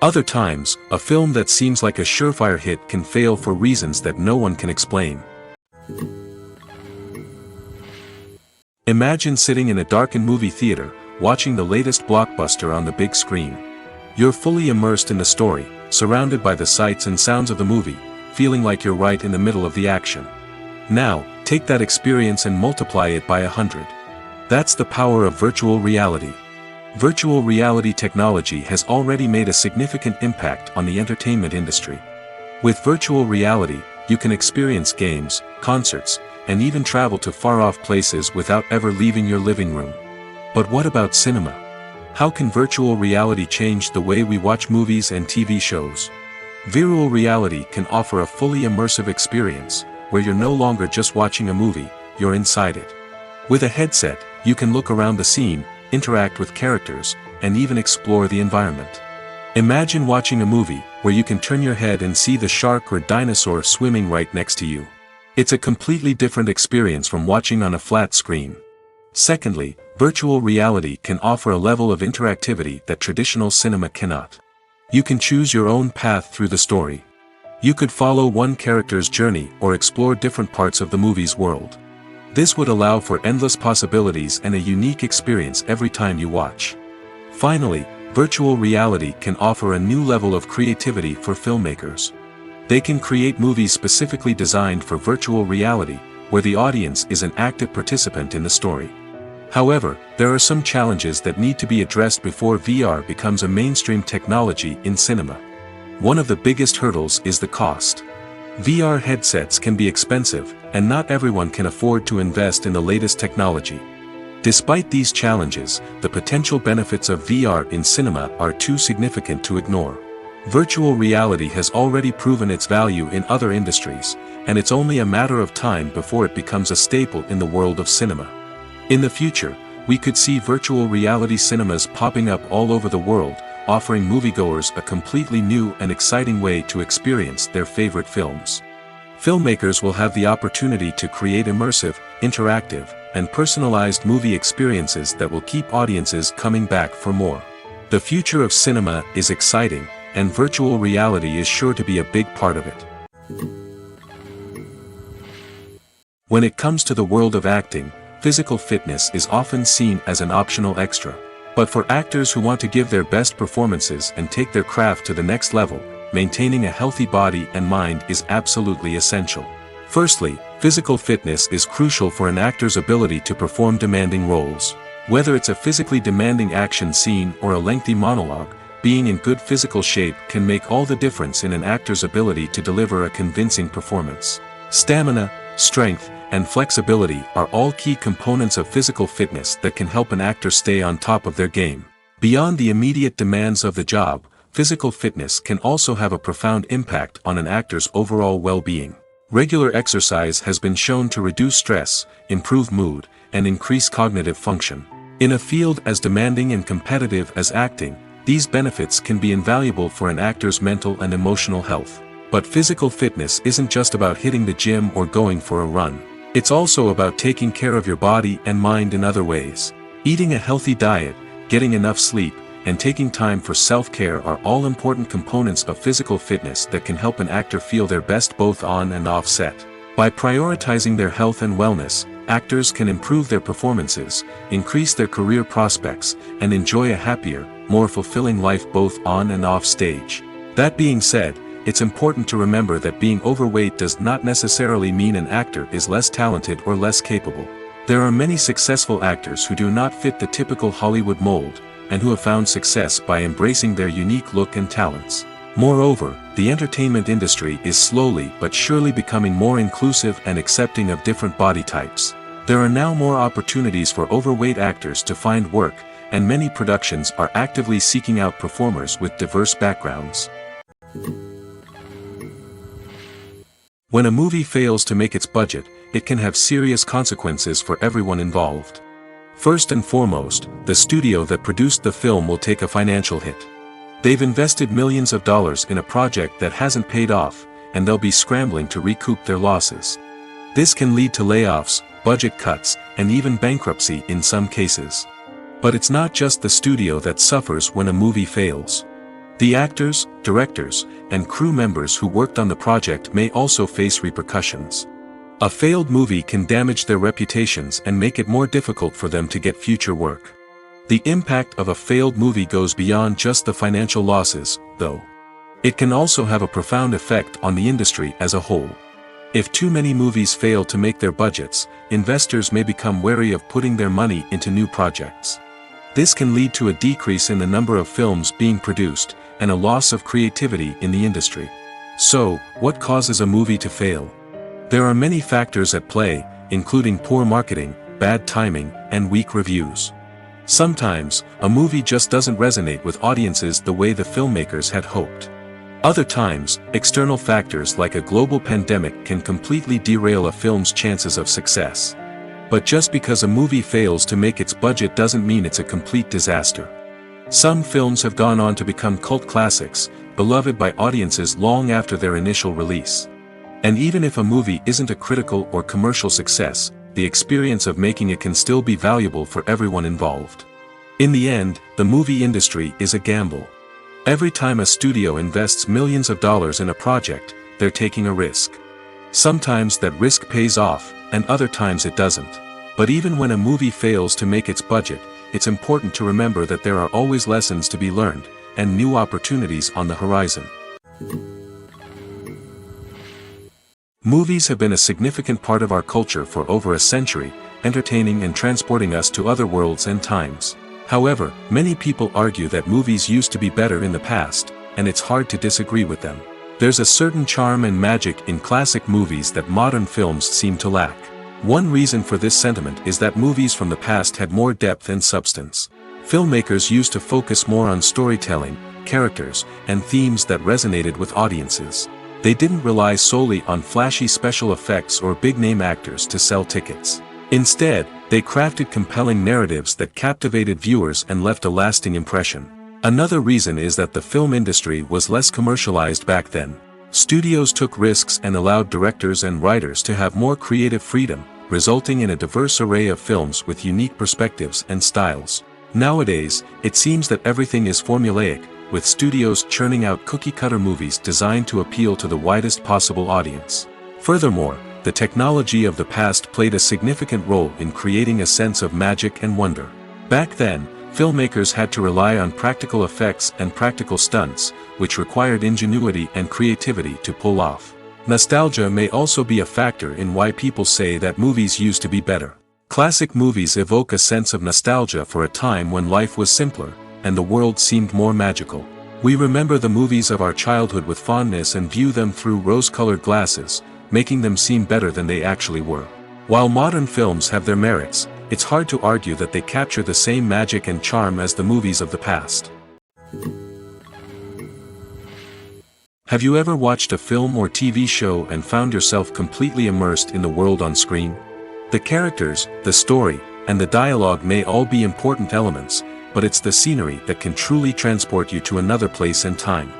Other times, a film that seems like a surefire hit can fail for reasons that no one can explain. Imagine sitting in a darkened movie theater, watching the latest blockbuster on the big screen. You're fully immersed in the story, surrounded by the sights and sounds of the movie, feeling like you're right in the middle of the action. Now, take that experience and multiply it by 100. That's the power of virtual reality. Virtual reality technology has already made a significant impact on the entertainment industry. With virtual reality, you can experience games, concerts, and even travel to far-off places without ever leaving your living room. But what about cinema? How can virtual reality change the way we watch movies and TV shows? Virtual reality can offer a fully immersive experience, where you're no longer just watching a movie, you're inside it. With a headset, you can look around the scene, interact with characters, and even explore the environment. Imagine watching a movie, where you can turn your head and see the shark or dinosaur swimming right next to you. It's a completely different experience from watching on a flat screen. Secondly, virtual reality can offer a level of interactivity that traditional cinema cannot. You can choose your own path through the story. You could follow one character's journey or explore different parts of the movie's world. This would allow for endless possibilities and a unique experience every time you watch. Finally, virtual reality can offer a new level of creativity for filmmakers. They can create movies specifically designed for virtual reality, where the audience is an active participant in the story. However, there are some challenges that need to be addressed before VR becomes a mainstream technology in cinema. One of the biggest hurdles is the cost. VR headsets can be expensive, and not everyone can afford to invest in the latest technology. Despite these challenges, the potential benefits of VR in cinema are too significant to ignore. Virtual reality has already proven its value in other industries, and it's only a matter of time before it becomes a staple in the world of cinema. In the future, we could see virtual reality cinemas popping up all over the world, offering moviegoers a completely new and exciting way to experience their favorite films. Filmmakers will have the opportunity to create immersive, interactive, and personalized movie experiences that will keep audiences coming back for more. The future of cinema is exciting, and virtual reality is sure to be a big part of it. When it comes to the world of acting, physical fitness is often seen as an optional extra. But for actors who want to give their best performances and take their craft to the next level, maintaining a healthy body and mind is absolutely essential. Firstly, physical fitness is crucial for an actor's ability to perform demanding roles. Whether it's a physically demanding action scene or a lengthy monologue, being in good physical shape can make all the difference in an actor's ability to deliver a convincing performance. Stamina, strength, and flexibility are all key components of physical fitness that can help an actor stay on top of their game. Beyond the immediate demands of the job, physical fitness can also have a profound impact on an actor's overall well-being. Regular exercise has been shown to reduce stress, improve mood, and increase cognitive function. In a field as demanding and competitive as acting, these benefits can be invaluable for an actor's mental and emotional health. But physical fitness isn't just about hitting the gym or going for a run. It's also about taking care of your body and mind in other ways. Eating a healthy diet, getting enough sleep, and taking time for self-care are all important components of physical fitness that can help an actor feel their best both on and off set. By prioritizing their health and wellness, actors can improve their performances, increase their career prospects, and enjoy a happier, more fulfilling life both on and off stage. That being said, it's important to remember that being overweight does not necessarily mean an actor is less talented or less capable. There are many successful actors who do not fit the typical Hollywood mold, and who have found success by embracing their unique look and talents. Moreover, the entertainment industry is slowly but surely becoming more inclusive and accepting of different body types. There are now more opportunities for overweight actors to find work, and many productions are actively seeking out performers with diverse backgrounds. When a movie fails to make its budget, it can have serious consequences for everyone involved. First and foremost, the studio that produced the film will take a financial hit. They've invested millions of dollars in a project that hasn't paid off, and they'll be scrambling to recoup their losses. This can lead to layoffs, budget cuts, and even bankruptcy in some cases. But it's not just the studio that suffers when a movie fails. The actors, directors, and crew members who worked on the project may also face repercussions. A failed movie can damage their reputations and make it more difficult for them to get future work. The impact of a failed movie goes beyond just the financial losses, though. It can also have a profound effect on the industry as a whole. If too many movies fail to make their budgets, investors may become wary of putting their money into new projects. This can lead to a decrease in the number of films being produced, and a loss of creativity in the industry. So, what causes a movie to fail? There are many factors at play, including poor marketing, bad timing, and weak reviews. Sometimes, a movie just doesn't resonate with audiences the way the filmmakers had hoped. Other times, external factors like a global pandemic can completely derail a film's chances of success. But just because a movie fails to make its budget doesn't mean it's a complete disaster. Some films have gone on to become cult classics, beloved by audiences long after their initial release. And even if a movie isn't a critical or commercial success, the experience of making it can still be valuable for everyone involved. In the end, the movie industry is a gamble. Every time a studio invests millions of dollars in a project, they're taking a risk. Sometimes that risk pays off, and other times it doesn't. But even when a movie fails to make its budget, it's important to remember that there are always lessons to be learned, and new opportunities on the horizon. Movies have been a significant part of our culture for over a century, entertaining and transporting us to other worlds and times. However, many people argue that movies used to be better in the past, and it's hard to disagree with them. There's a certain charm and magic in classic movies that modern films seem to lack. One reason for this sentiment is that movies from the past had more depth and substance. Filmmakers used to focus more on storytelling, characters, and themes that resonated with audiences. They didn't rely solely on flashy special effects or big-name actors to sell tickets. Instead, they crafted compelling narratives that captivated viewers and left a lasting impression. Another reason is that the film industry was less commercialized back then. Studios took risks and allowed directors and writers to have more creative freedom, resulting in a diverse array of films with unique perspectives and styles. Nowadays, it seems that everything is formulaic, with studios churning out cookie-cutter movies designed to appeal to the widest possible audience. Furthermore, the technology of the past played a significant role in creating a sense of magic and wonder. Back then, filmmakers had to rely on practical effects and practical stunts, which required ingenuity and creativity to pull off. Nostalgia may also be a factor in why people say that movies used to be better. Classic movies evoke a sense of nostalgia for a time when life was simpler, and the world seemed more magical. We remember the movies of our childhood with fondness and view them through rose-colored glasses, making them seem better than they actually were. While modern films have their merits, it's hard to argue that they capture the same magic and charm as the movies of the past. Have you ever watched a film or TV show and found yourself completely immersed in the world on screen? The characters, the story, and the dialogue may all be important elements, but it's the scenery that can truly transport you to another place and time.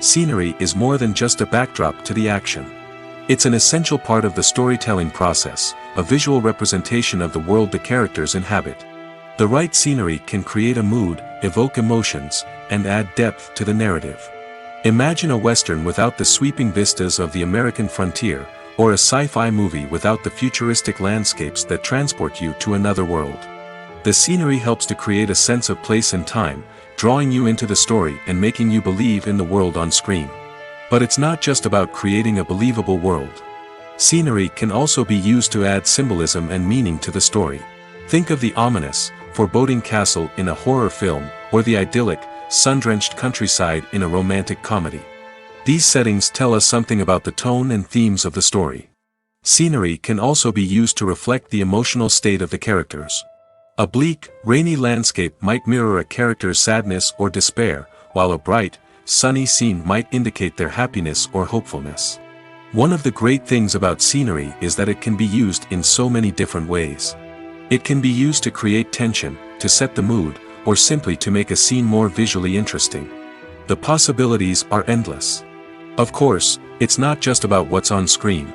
Scenery is more than just a backdrop to the action. It's an essential part of the storytelling process, a visual representation of the world the characters inhabit. The right scenery can create a mood, evoke emotions, and add depth to the narrative. Imagine a Western without the sweeping vistas of the American frontier, or a sci-fi movie without the futuristic landscapes that transport you to another world. The scenery helps to create a sense of place and time, drawing you into the story and making you believe in the world on screen. But it's not just about creating a believable world. Scenery can also be used to add symbolism and meaning to the story. Think of the ominous, foreboding castle in a horror film, or the idyllic, sun-drenched countryside in a romantic comedy. These settings tell us something about the tone and themes of the story. Scenery can also be used to reflect the emotional state of the characters. A bleak, rainy landscape might mirror a character's sadness or despair, while a bright, sunny scene might indicate their happiness or hopefulness. One of the great things about scenery is that it can be used in so many different ways. It can be used to create tension, to set the mood, or simply to make a scene more visually interesting. The possibilities are endless. Of course, it's not just about what's on screen.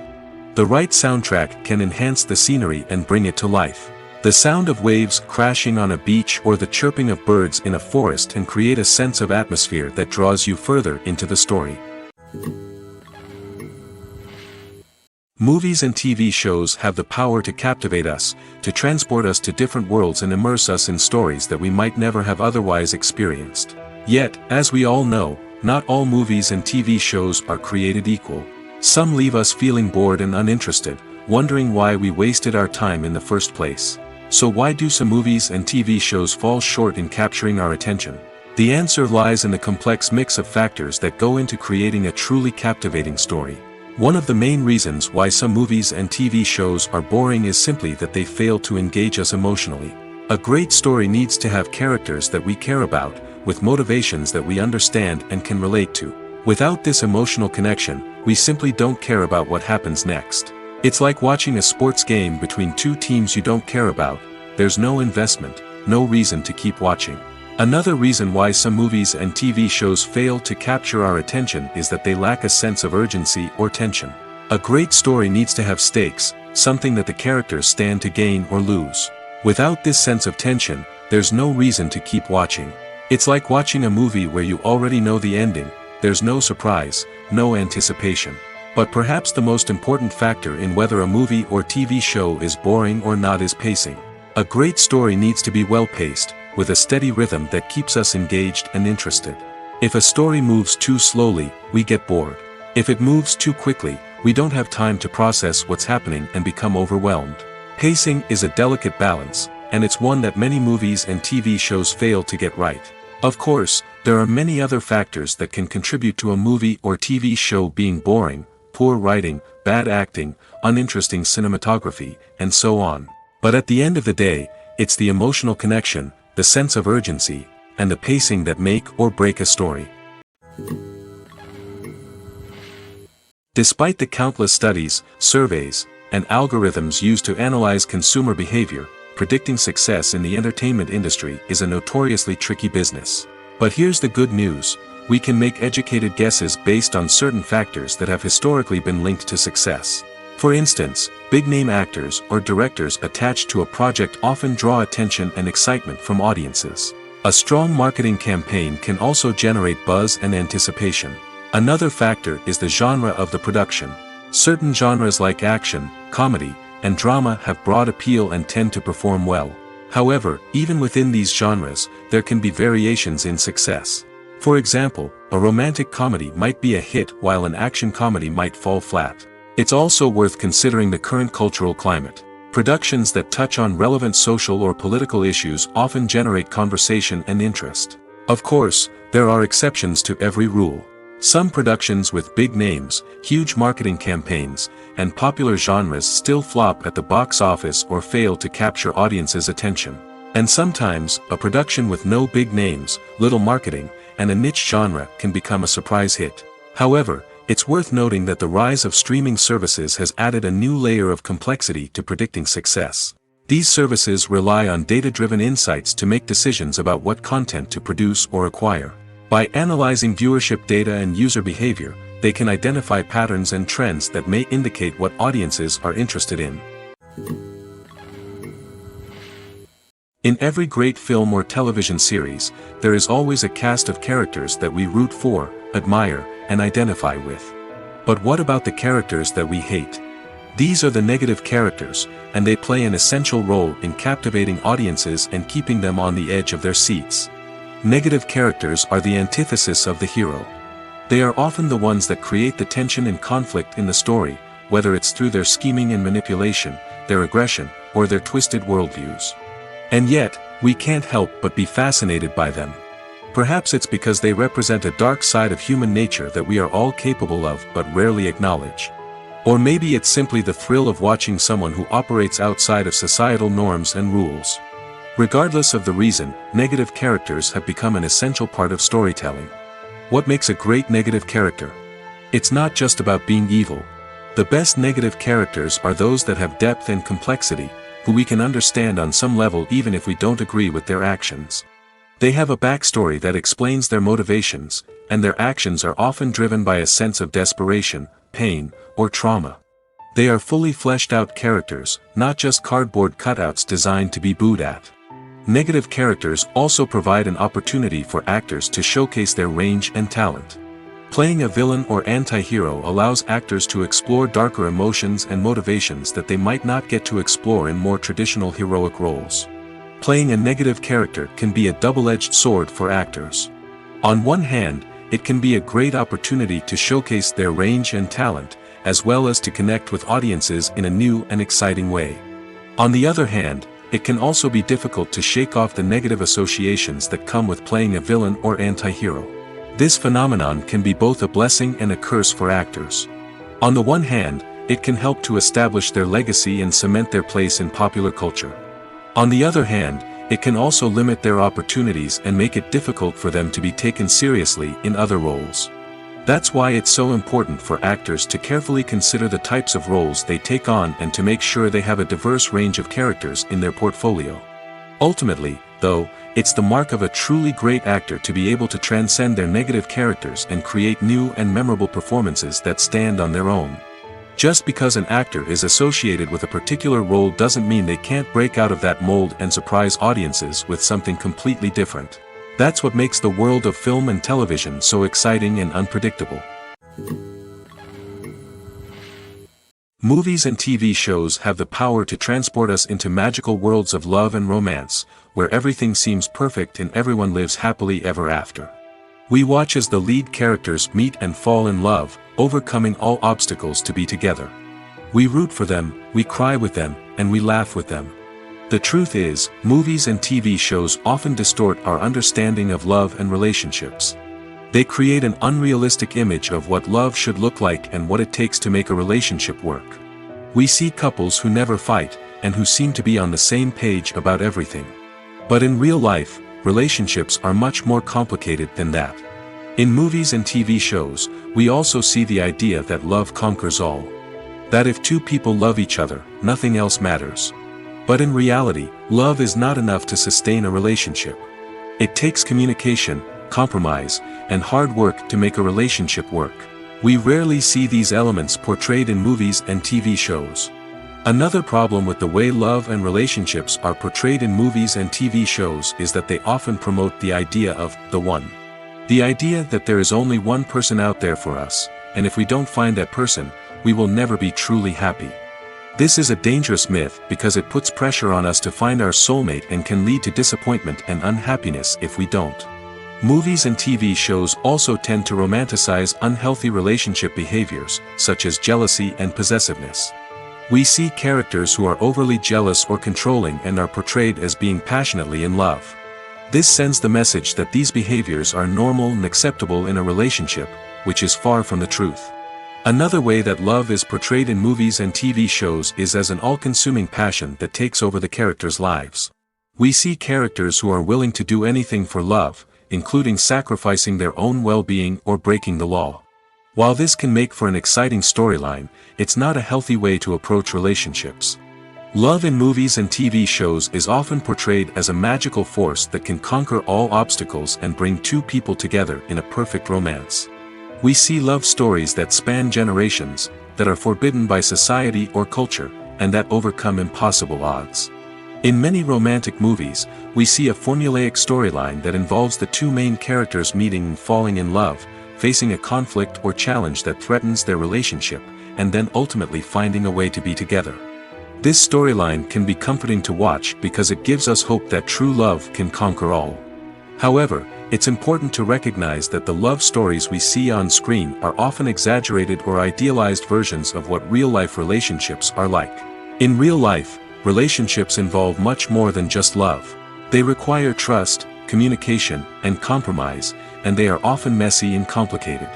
The right soundtrack can enhance the scenery and bring it to life. The sound of waves crashing on a beach or the chirping of birds in a forest can create a sense of atmosphere that draws you further into the story. Movies and TV shows have the power to captivate us, to transport us to different worlds and immerse us in stories that we might never have otherwise experienced. Yet, as we all know, not all movies and TV shows are created equal. Some leave us feeling bored and uninterested, wondering why we wasted our time in the first place. So why do some movies and TV shows fall short in capturing our attention? The answer lies in the complex mix of factors that go into creating a truly captivating story. One of the main reasons why some movies and TV shows are boring is simply that they fail to engage us emotionally. A great story needs to have characters that we care about, with motivations that we understand and can relate to. Without this emotional connection, we simply don't care about what happens next. It's like watching a sports game between two teams you don't care about. There's no investment, no reason to keep watching. Another reason why some movies and TV shows fail to capture our attention is that they lack a sense of urgency or tension. A great story needs to have stakes, something that the characters stand to gain or lose. Without this sense of tension, there's no reason to keep watching. It's like watching a movie where you already know the ending. There's no surprise, no anticipation. But perhaps the most important factor in whether a movie or TV show is boring or not is pacing. A great story needs to be well-paced, with a steady rhythm that keeps us engaged and interested. If a story moves too slowly, we get bored. If it moves too quickly, we don't have time to process what's happening and become overwhelmed. Pacing is a delicate balance, and it's one that many movies and TV shows fail to get right. Of course, there are many other factors that can contribute to a movie or TV show being boring: poor writing, bad acting, uninteresting cinematography, and so on. But at the end of the day, it's the emotional connection, the sense of urgency, and the pacing that make or break a story. Despite the countless studies, surveys, and algorithms used to analyze consumer behavior, predicting success in the entertainment industry is a notoriously tricky business. But here's the good news: we can make educated guesses based on certain factors that have historically been linked to success. For instance, big-name actors or directors attached to a project often draw attention and excitement from audiences. A strong marketing campaign can also generate buzz and anticipation. Another factor is the genre of the production. Certain genres like action, comedy, and drama have broad appeal and tend to perform well. However, even within these genres, there can be variations in success. For example, a romantic comedy might be a hit while an action comedy might fall flat. It's also worth considering the current cultural climate. Productions that touch on relevant social or political issues often generate conversation and interest. Of course, there are exceptions to every rule. Some productions with big names, huge marketing campaigns, and popular genres still flop at the box office or fail to capture audiences' attention. And sometimes, a production with no big names, little marketing, and a niche genre can become a surprise hit. However, it's worth noting that the rise of streaming services has added a new layer of complexity to predicting success. These services rely on data-driven insights to make decisions about what content to produce or acquire. By analyzing viewership data and user behavior, they can identify patterns and trends that may indicate what audiences are interested in. In every great film or television series, there is always a cast of characters that we root for, admire, and identify with. But what about the characters that we hate? These are the negative characters, and they play an essential role in captivating audiences and keeping them on the edge of their seats. Negative characters are the antithesis of the hero. They are often the ones that create the tension and conflict in the story, whether it's through their scheming and manipulation, their aggression, or their twisted worldviews. And yet, we can't help but be fascinated by them. Perhaps it's because they represent a dark side of human nature that we are all capable of but rarely acknowledge. Or maybe it's simply the thrill of watching someone who operates outside of societal norms and rules. Regardless of the reason, negative characters have become an essential part of storytelling. What makes a great negative character? It's not just about being evil. The best negative characters are those that have depth and complexity, who we can understand on some level even if we don't agree with their actions. They have a backstory that explains their motivations, and their actions are often driven by a sense of desperation, pain, or trauma. They are fully fleshed out characters, not just cardboard cutouts designed to be booed at. Negative characters also provide an opportunity for actors to showcase their range and talent. Playing a villain or anti-hero allows actors to explore darker emotions and motivations that they might not get to explore in more traditional heroic roles. Playing a negative character can be a double-edged sword for actors. On one hand, it can be a great opportunity to showcase their range and talent, as well as to connect with audiences in a new and exciting way. On the other hand, it can also be difficult to shake off the negative associations that come with playing a villain or anti-hero. This phenomenon can be both a blessing and a curse for actors. On the one hand, it can help to establish their legacy and cement their place in popular culture. On the other hand, it can also limit their opportunities and make it difficult for them to be taken seriously in other roles. That's why it's so important for actors to carefully consider the types of roles they take on and to make sure they have a diverse range of characters in their portfolio. Ultimately, though, it's the mark of a truly great actor to be able to transcend their negative characters and create new and memorable performances that stand on their own. Just because an actor is associated with a particular role doesn't mean they can't break out of that mold and surprise audiences with something completely different. That's what makes the world of film and television so exciting and unpredictable. Movies and TV shows have the power to transport us into magical worlds of love and romance, where everything seems perfect and everyone lives happily ever after. We watch as the lead characters meet and fall in love, overcoming all obstacles to be together. We root for them, we cry with them, and we laugh with them. The truth is, movies and TV shows often distort our understanding of love and relationships. They create an unrealistic image of what love should look like and what it takes to make a relationship work. We see couples who never fight, and who seem to be on the same page about everything. But in real life, relationships are much more complicated than that. In movies and TV shows, we also see the idea that love conquers all. That if two people love each other, nothing else matters. But in reality, love is not enough to sustain a relationship. It takes communication, compromise, and hard work to make a relationship work. We rarely see these elements portrayed in movies and TV shows. Another problem with the way love and relationships are portrayed in movies and TV shows is that they often promote the idea of the one. The idea that there is only one person out there for us, and if we don't find that person, we will never be truly happy. This is a dangerous myth because it puts pressure on us to find our soulmate and can lead to disappointment and unhappiness if we don't. Movies and TV shows also tend to romanticize unhealthy relationship behaviors, such as jealousy and possessiveness. We see characters who are overly jealous or controlling and are portrayed as being passionately in love. This sends the message that these behaviors are normal and acceptable in a relationship, which is far from the truth. Another way that love is portrayed in movies and TV shows is as an all-consuming passion that takes over the characters' lives. We see characters who are willing to do anything for love, including sacrificing their own well-being or breaking the law. While this can make for an exciting storyline, it's not a healthy way to approach relationships. Love in movies and TV shows is often portrayed as a magical force that can conquer all obstacles and bring two people together in a perfect romance. We see love stories that span generations, that are forbidden by society or culture, and that overcome impossible odds. In many romantic movies, we see a formulaic storyline that involves the two main characters meeting and falling in love, facing a conflict or challenge that threatens their relationship, and then ultimately finding a way to be together. This storyline can be comforting to watch because it gives us hope that true love can conquer all. However, it's important to recognize that the love stories we see on screen are often exaggerated or idealized versions of what real-life relationships are like. In real life, relationships involve much more than just love. They require trust, communication, and compromise, and they are often messy and complicated.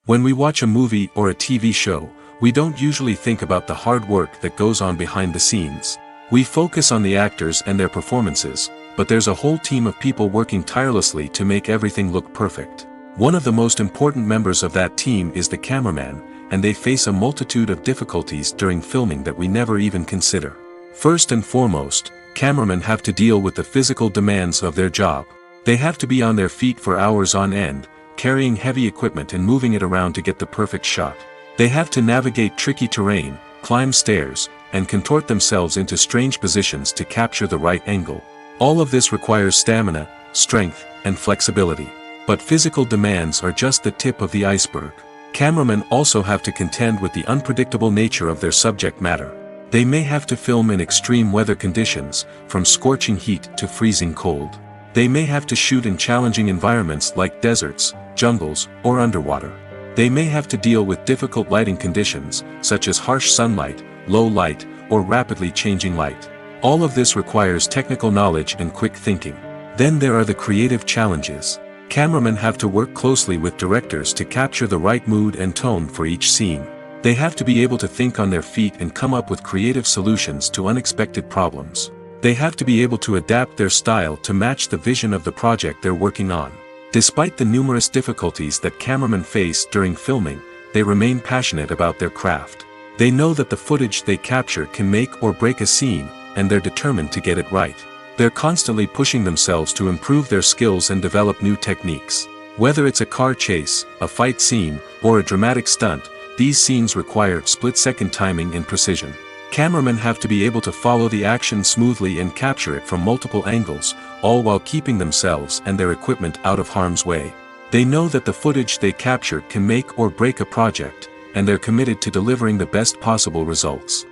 When we watch a movie or a TV show, we don't usually think about the hard work that goes on behind the scenes. We focus on the actors and their performances, but there's a whole team of people working tirelessly to make everything look perfect. One of the most important members of that team is the cameraman, and they face a multitude of difficulties during filming that we never even consider. First and foremost, cameramen have to deal with the physical demands of their job. They have to be on their feet for hours on end, carrying heavy equipment and moving it around to get the perfect shot. They have to navigate tricky terrain, climb stairs, and contort themselves into strange positions to capture the right angle. All of this requires stamina, strength, and flexibility. But physical demands are just the tip of the iceberg. Cameramen also have to contend with the unpredictable nature of their subject matter. They may have to film in extreme weather conditions, from scorching heat to freezing cold. They may have to shoot in challenging environments like deserts, jungles, or underwater. They may have to deal with difficult lighting conditions, such as harsh sunlight, low light, or rapidly changing light. All of this requires technical knowledge and quick thinking. Then there are the creative challenges. Cameramen have to work closely with directors to capture the right mood and tone for each scene. They have to be able to think on their feet and come up with creative solutions to unexpected problems. They have to be able to adapt their style to match the vision of the project they're working on. Despite the numerous difficulties that cameramen face during filming, they remain passionate about their craft. They know that the footage they capture can make or break a scene, and they're determined to get it right. They're constantly pushing themselves to improve their skills and develop new techniques. Whether it's a car chase, a fight scene, or a dramatic stunt, these scenes require split-second timing and precision. Cameramen have to be able to follow the action smoothly and capture it from multiple angles, all while keeping themselves and their equipment out of harm's way. They know that the footage they capture can make or break a project, and they're committed to delivering the best possible results.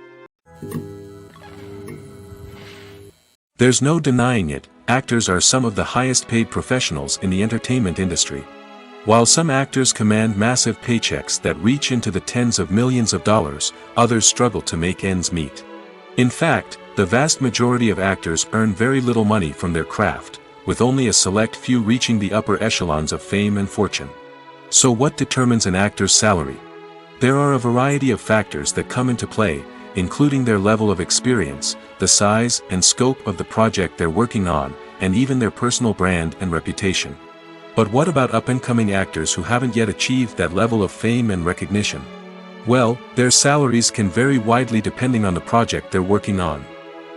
There's no denying it, actors are some of the highest paid professionals in the entertainment industry. While some actors command massive paychecks that reach into the tens of millions of dollars, others struggle to make ends meet. In fact, the vast majority of actors earn very little money from their craft, with only a select few reaching the upper echelons of fame and fortune. So what determines an actor's salary? There are a variety of factors that come into play, including their level of experience, the size and scope of the project they're working on, and even their personal brand and reputation. But what about up-and-coming actors who haven't yet achieved that level of fame and recognition? Well, their salaries can vary widely depending on the project they're working on.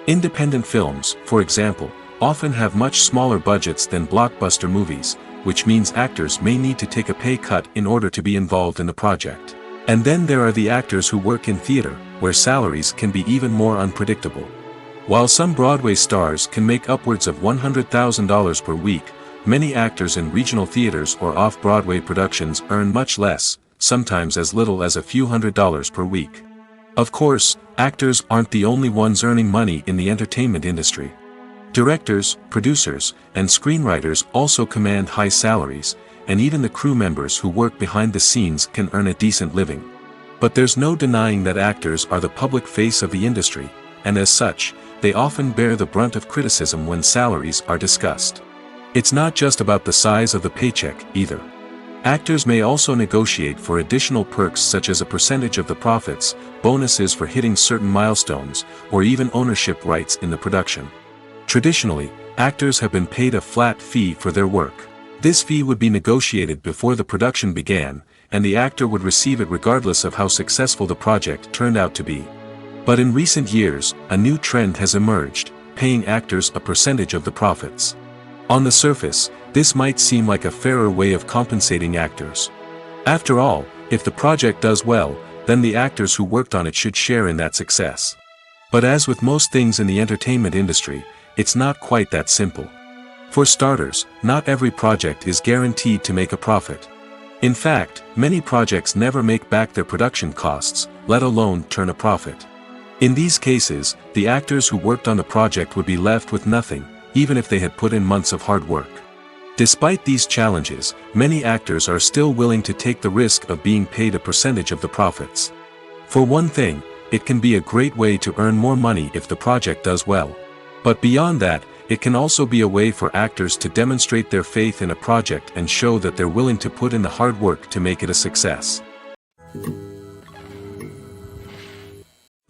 Independent films, for example, often have much smaller budgets than blockbuster movies, which means actors may need to take a pay cut in order to be involved in the project. And then there are the actors who work in theater, where salaries can be even more unpredictable. While some Broadway stars can make upwards of $100,000 per week, many actors in regional theaters or off-Broadway productions earn much less, sometimes as little as a few $100s per week. Of course, actors aren't the only ones earning money in the entertainment industry. Directors, producers, and screenwriters also command high salaries, and even the crew members who work behind the scenes can earn a decent living. But there's no denying that actors are the public face of the industry, and as such, they often bear the brunt of criticism when salaries are discussed. It's not just about the size of the paycheck, either. Actors may also negotiate for additional perks such as a percentage of the profits, bonuses for hitting certain milestones, or even ownership rights in the production. Traditionally, actors have been paid a flat fee for their work. This fee would be negotiated before the production began, and the actor would receive it regardless of how successful the project turned out to be. But in recent years, a new trend has emerged, paying actors a percentage of the profits. On the surface, this might seem like a fairer way of compensating actors. After all, if the project does well, then the actors who worked on it should share in that success. But as with most things in the entertainment industry, it's not quite that simple. For starters, not every project is guaranteed to make a profit. In fact, many projects never make back their production costs, let alone turn a profit. In these cases, the actors who worked on the project would be left with nothing, even if they had put in months of hard work. Despite these challenges, many actors are still willing to take the risk of being paid a percentage of the profits. For one thing, it can be a great way to earn more money if the project does well. But beyond that, it can also be a way for actors to demonstrate their faith in a project and show that they're willing to put in the hard work to make it a success.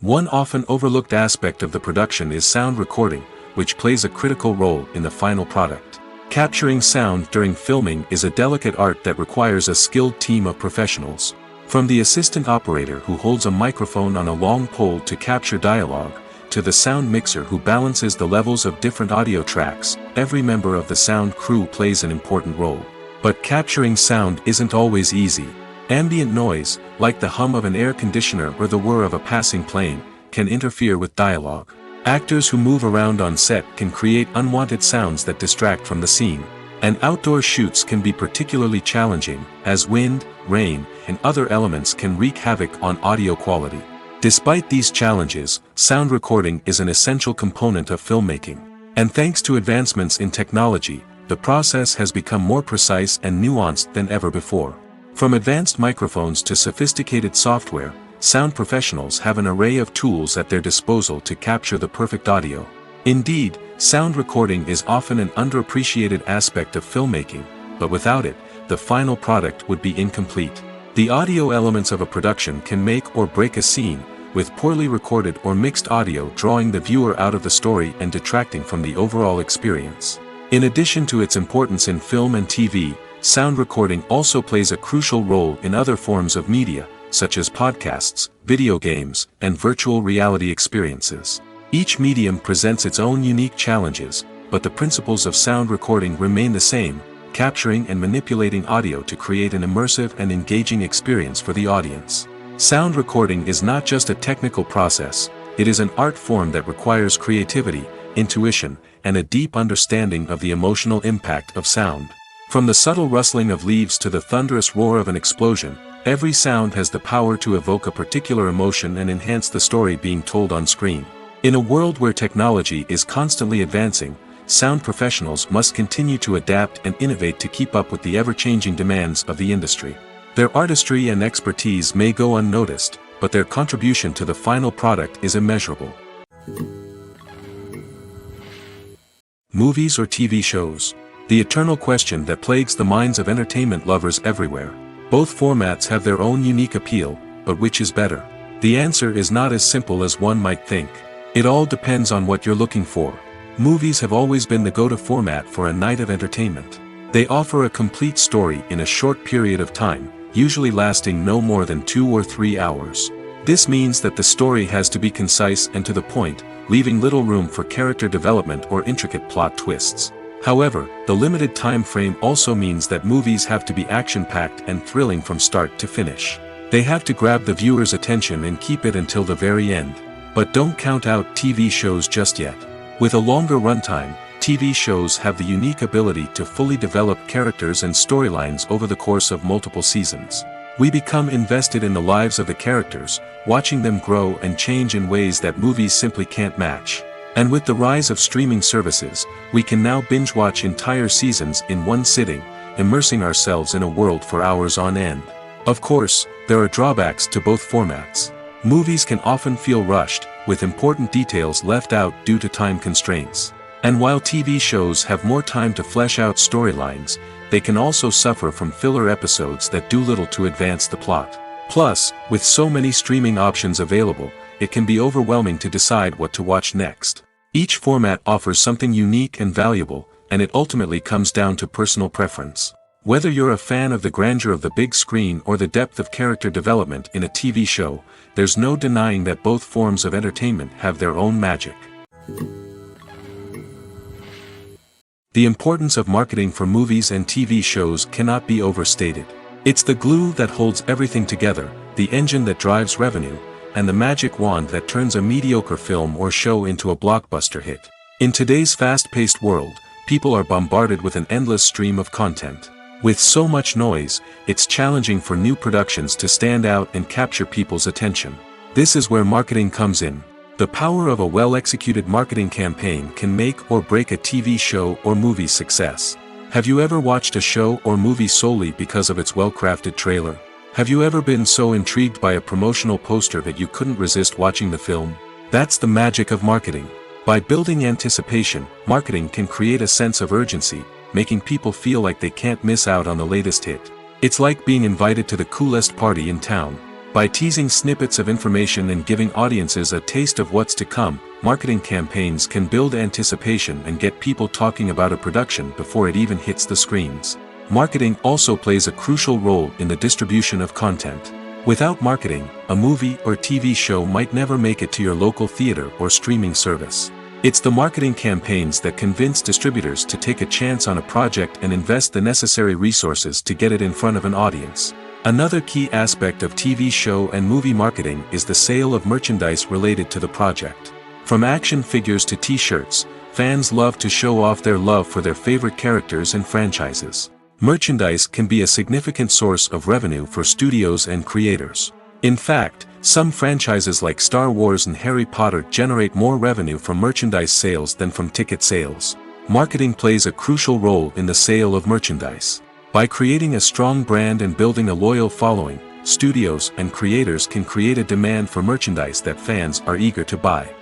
One often overlooked aspect of the production is sound recording, which plays a critical role in the final product. Capturing sound during filming is a delicate art that requires a skilled team of professionals. From the assistant operator who holds a microphone on a long pole to capture dialogue, to the sound mixer who balances the levels of different audio tracks, every member of the sound crew plays an important role. But capturing sound isn't always easy. Ambient noise, like the hum of an air conditioner or the whir of a passing plane, can interfere with dialogue. Actors who move around on set can create unwanted sounds that distract from the scene. And outdoor shoots can be particularly challenging, as wind, rain, and other elements can wreak havoc on audio quality. Despite these challenges, sound recording is an essential component of filmmaking. And thanks to advancements in technology, the process has become more precise and nuanced than ever before. From advanced microphones to sophisticated software, sound professionals have an array of tools at their disposal to capture the perfect audio. Indeed, sound recording is often an underappreciated aspect of filmmaking, but without it, the final product would be incomplete. The audio elements of a production can make or break a scene, with poorly recorded or mixed audio drawing the viewer out of the story and detracting from the overall experience. In addition to its importance in film and TV, sound recording also plays a crucial role in other forms of media, such as podcasts, video games, and virtual reality experiences. Each medium presents its own unique challenges, but the principles of sound recording remain the same, capturing and manipulating audio to create an immersive and engaging experience for the audience. Sound recording is not just a technical process, it is an art form that requires creativity, intuition, and a deep understanding of the emotional impact of sound. From the subtle rustling of leaves to the thunderous roar of an explosion, every sound has the power to evoke a particular emotion and enhance the story being told on screen. In a world where technology is constantly advancing, sound professionals must continue to adapt and innovate to keep up with the ever-changing demands of the industry. Their artistry and expertise may go unnoticed, but their contribution to the final product is immeasurable. Movies or TV shows? The eternal question that plagues the minds of entertainment lovers everywhere. Both formats have their own unique appeal, but which is better? The answer is not as simple as one might think. It all depends on what you're looking for. Movies have always been the go-to format for a night of entertainment. They offer a complete story in a short period of time, usually lasting no more than 2 or 3 hours. This means that the story has to be concise and to the point, leaving little room for character development or intricate plot twists. However, the limited time frame also means that movies have to be action-packed and thrilling from start to finish. They have to grab the viewer's attention and keep it until the very end. But don't count out TV shows just yet. With a longer runtime, TV shows have the unique ability to fully develop characters and storylines over the course of multiple seasons. We become invested in the lives of the characters, watching them grow and change in ways that movies simply can't match. And with the rise of streaming services, we can now binge-watch entire seasons in one sitting, immersing ourselves in a world for hours on end. Of course, there are drawbacks to both formats. Movies can often feel rushed, with important details left out due to time constraints. And while TV shows have more time to flesh out storylines, they can also suffer from filler episodes that do little to advance the plot. Plus, with so many streaming options available, it can be overwhelming to decide what to watch next. Each format offers something unique and valuable, and it ultimately comes down to personal preference. Whether you're a fan of the grandeur of the big screen or the depth of character development in a TV show, there's no denying that both forms of entertainment have their own magic. The importance of marketing for movies and TV shows cannot be overstated. It's the glue that holds everything together, the engine that drives revenue, and the magic wand that turns a mediocre film or show into a blockbuster hit. In today's fast-paced world, people are bombarded with an endless stream of content. With so much noise, it's challenging for new productions to stand out and capture people's attention. This is where marketing comes in. The power of a well-executed marketing campaign can make or break a TV show or movie's success. Have you ever watched a show or movie solely because of its well-crafted trailer? Have you ever been so intrigued by a promotional poster that you couldn't resist watching the film? That's the magic of marketing. By building anticipation, marketing can create a sense of urgency, making people feel like they can't miss out on the latest hit. It's like being invited to the coolest party in town. By teasing snippets of information and giving audiences a taste of what's to come, marketing campaigns can build anticipation and get people talking about a production before it even hits the screens. Marketing also plays a crucial role in the distribution of content. Without marketing, a movie or TV show might never make it to your local theater or streaming service. It's the marketing campaigns that convince distributors to take a chance on a project and invest the necessary resources to get it in front of an audience. Another key aspect of TV show and movie marketing is the sale of merchandise related to the project. From action figures to t-shirts, fans love to show off their love for their favorite characters and franchises. Merchandise can be a significant source of revenue for studios and creators. In fact, some franchises like Star Wars and Harry Potter generate more revenue from merchandise sales than from ticket sales. Marketing plays a crucial role in the sale of merchandise. By creating a strong brand and building a loyal following, studios and creators can create a demand for merchandise that fans are eager to buy.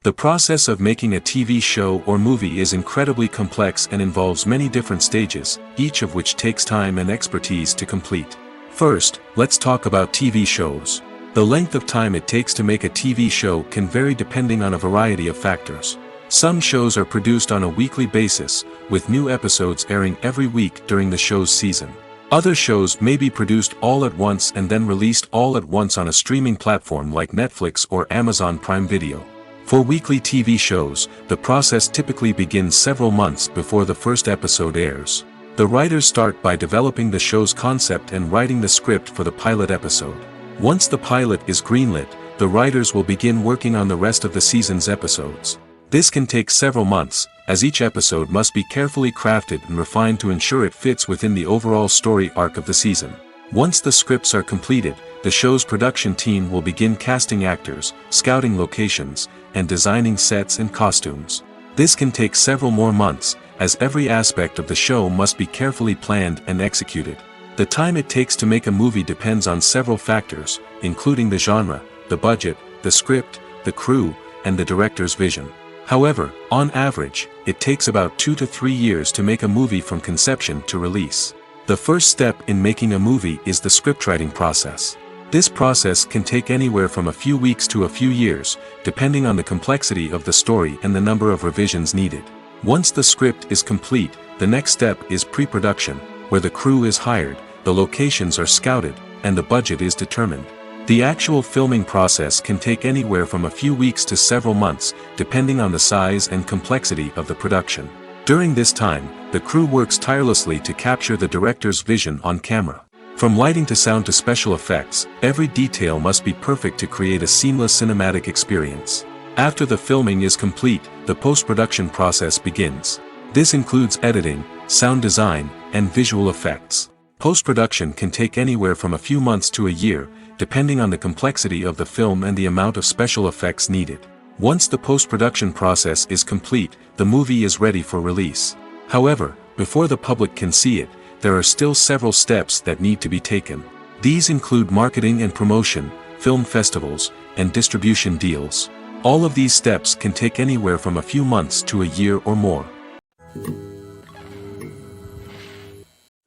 The process of making a TV show or movie is incredibly complex and involves many different stages, each of which takes time and expertise to complete. First, let's talk about TV shows. The length of time it takes to make a TV show can vary depending on a variety of factors. Some shows are produced on a weekly basis, with new episodes airing every week during the show's season. Other shows may be produced all at once and then released all at once on a streaming platform like Netflix or Amazon Prime Video. For weekly TV shows, the process typically begins several months before the first episode airs. The writers start by developing the show's concept and writing the script for the pilot episode. Once the pilot is greenlit, the writers will begin working on the rest of the season's episodes. This can take several months, as each episode must be carefully crafted and refined to ensure it fits within the overall story arc of the season. Once the scripts are completed, the show's production team will begin casting actors, scouting locations, and designing sets and costumes. This can take several more months, as every aspect of the show must be carefully planned and executed. The time it takes to make a movie depends on several factors, including the genre, the budget, the script, the crew, and the director's vision. However, on average, it takes about 2 to 3 years to make a movie from conception to release. The first step in making a movie is the scriptwriting process. This process can take anywhere from a few weeks to a few years, depending on the complexity of the story and the number of revisions needed. Once the script is complete, the next step is pre-production, where the crew is hired, the locations are scouted, and the budget is determined. The actual filming process can take anywhere from a few weeks to several months, depending on the size and complexity of the production. During this time, the crew works tirelessly to capture the director's vision on camera. From lighting to sound to special effects, every detail must be perfect to create a seamless cinematic experience. After the filming is complete, the post-production process begins. This includes editing, sound design, and visual effects. Post-production can take anywhere from a few months to a year, depending on the complexity of the film and the amount of special effects needed. Once the post-production process is complete, the movie is ready for release. However, before the public can see it, there are still several steps that need to be taken. These include marketing and promotion, film festivals, and distribution deals. All of these steps can take anywhere from a few months to a year or more.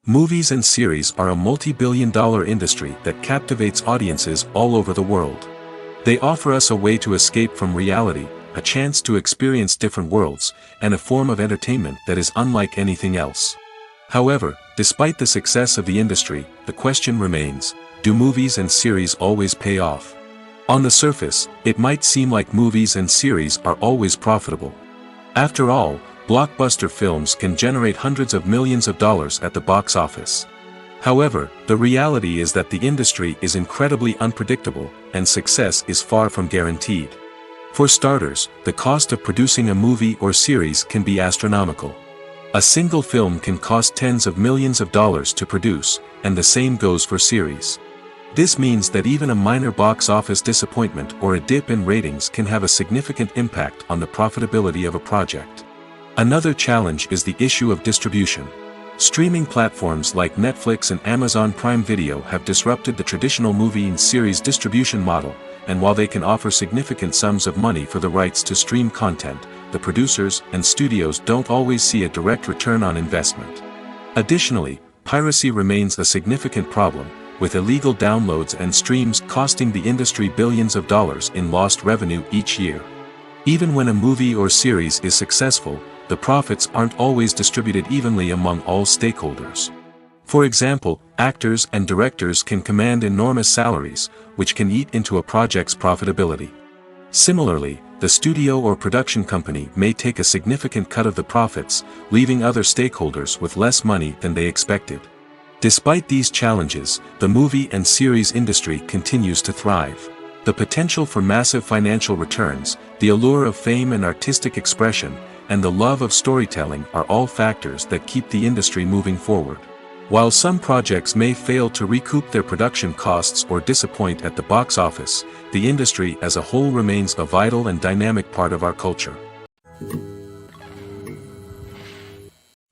Movies and series are a multi-billion-dollar industry that captivates audiences all over the world. They offer us a way to escape from reality, a chance to experience different worlds, and a form of entertainment that is unlike anything else. However, despite the success of the industry, the question remains, do movies and series always pay off? On the surface, it might seem like movies and series are always profitable. After all, blockbuster films can generate hundreds of millions of dollars at the box office. However, the reality is that the industry is incredibly unpredictable, and success is far from guaranteed. For starters, the cost of producing a movie or series can be astronomical. A single film can cost tens of millions of dollars to produce, and the same goes for series. This means that even a minor box office disappointment or a dip in ratings can have a significant impact on the profitability of a project. Another challenge is the issue of distribution. Streaming platforms like Netflix and Amazon Prime Video have disrupted the traditional movie and series distribution model, and while they can offer significant sums of money for the rights to stream content, the producers and studios don't always see a direct return on investment. Additionally, piracy remains a significant problem, with illegal downloads and streams costing the industry billions of dollars in lost revenue each year. Even when a movie or series is successful, the profits aren't always distributed evenly among all stakeholders. For example, actors and directors can command enormous salaries, which can eat into a project's profitability. Similarly, the studio or production company may take a significant cut of the profits, leaving other stakeholders with less money than they expected. Despite these challenges, the movie and series industry continues to thrive. The potential for massive financial returns, the allure of fame and artistic expression, and the love of storytelling are all factors that keep the industry moving forward. While some projects may fail to recoup their production costs or disappoint at the box office, the industry as a whole remains a vital and dynamic part of our culture.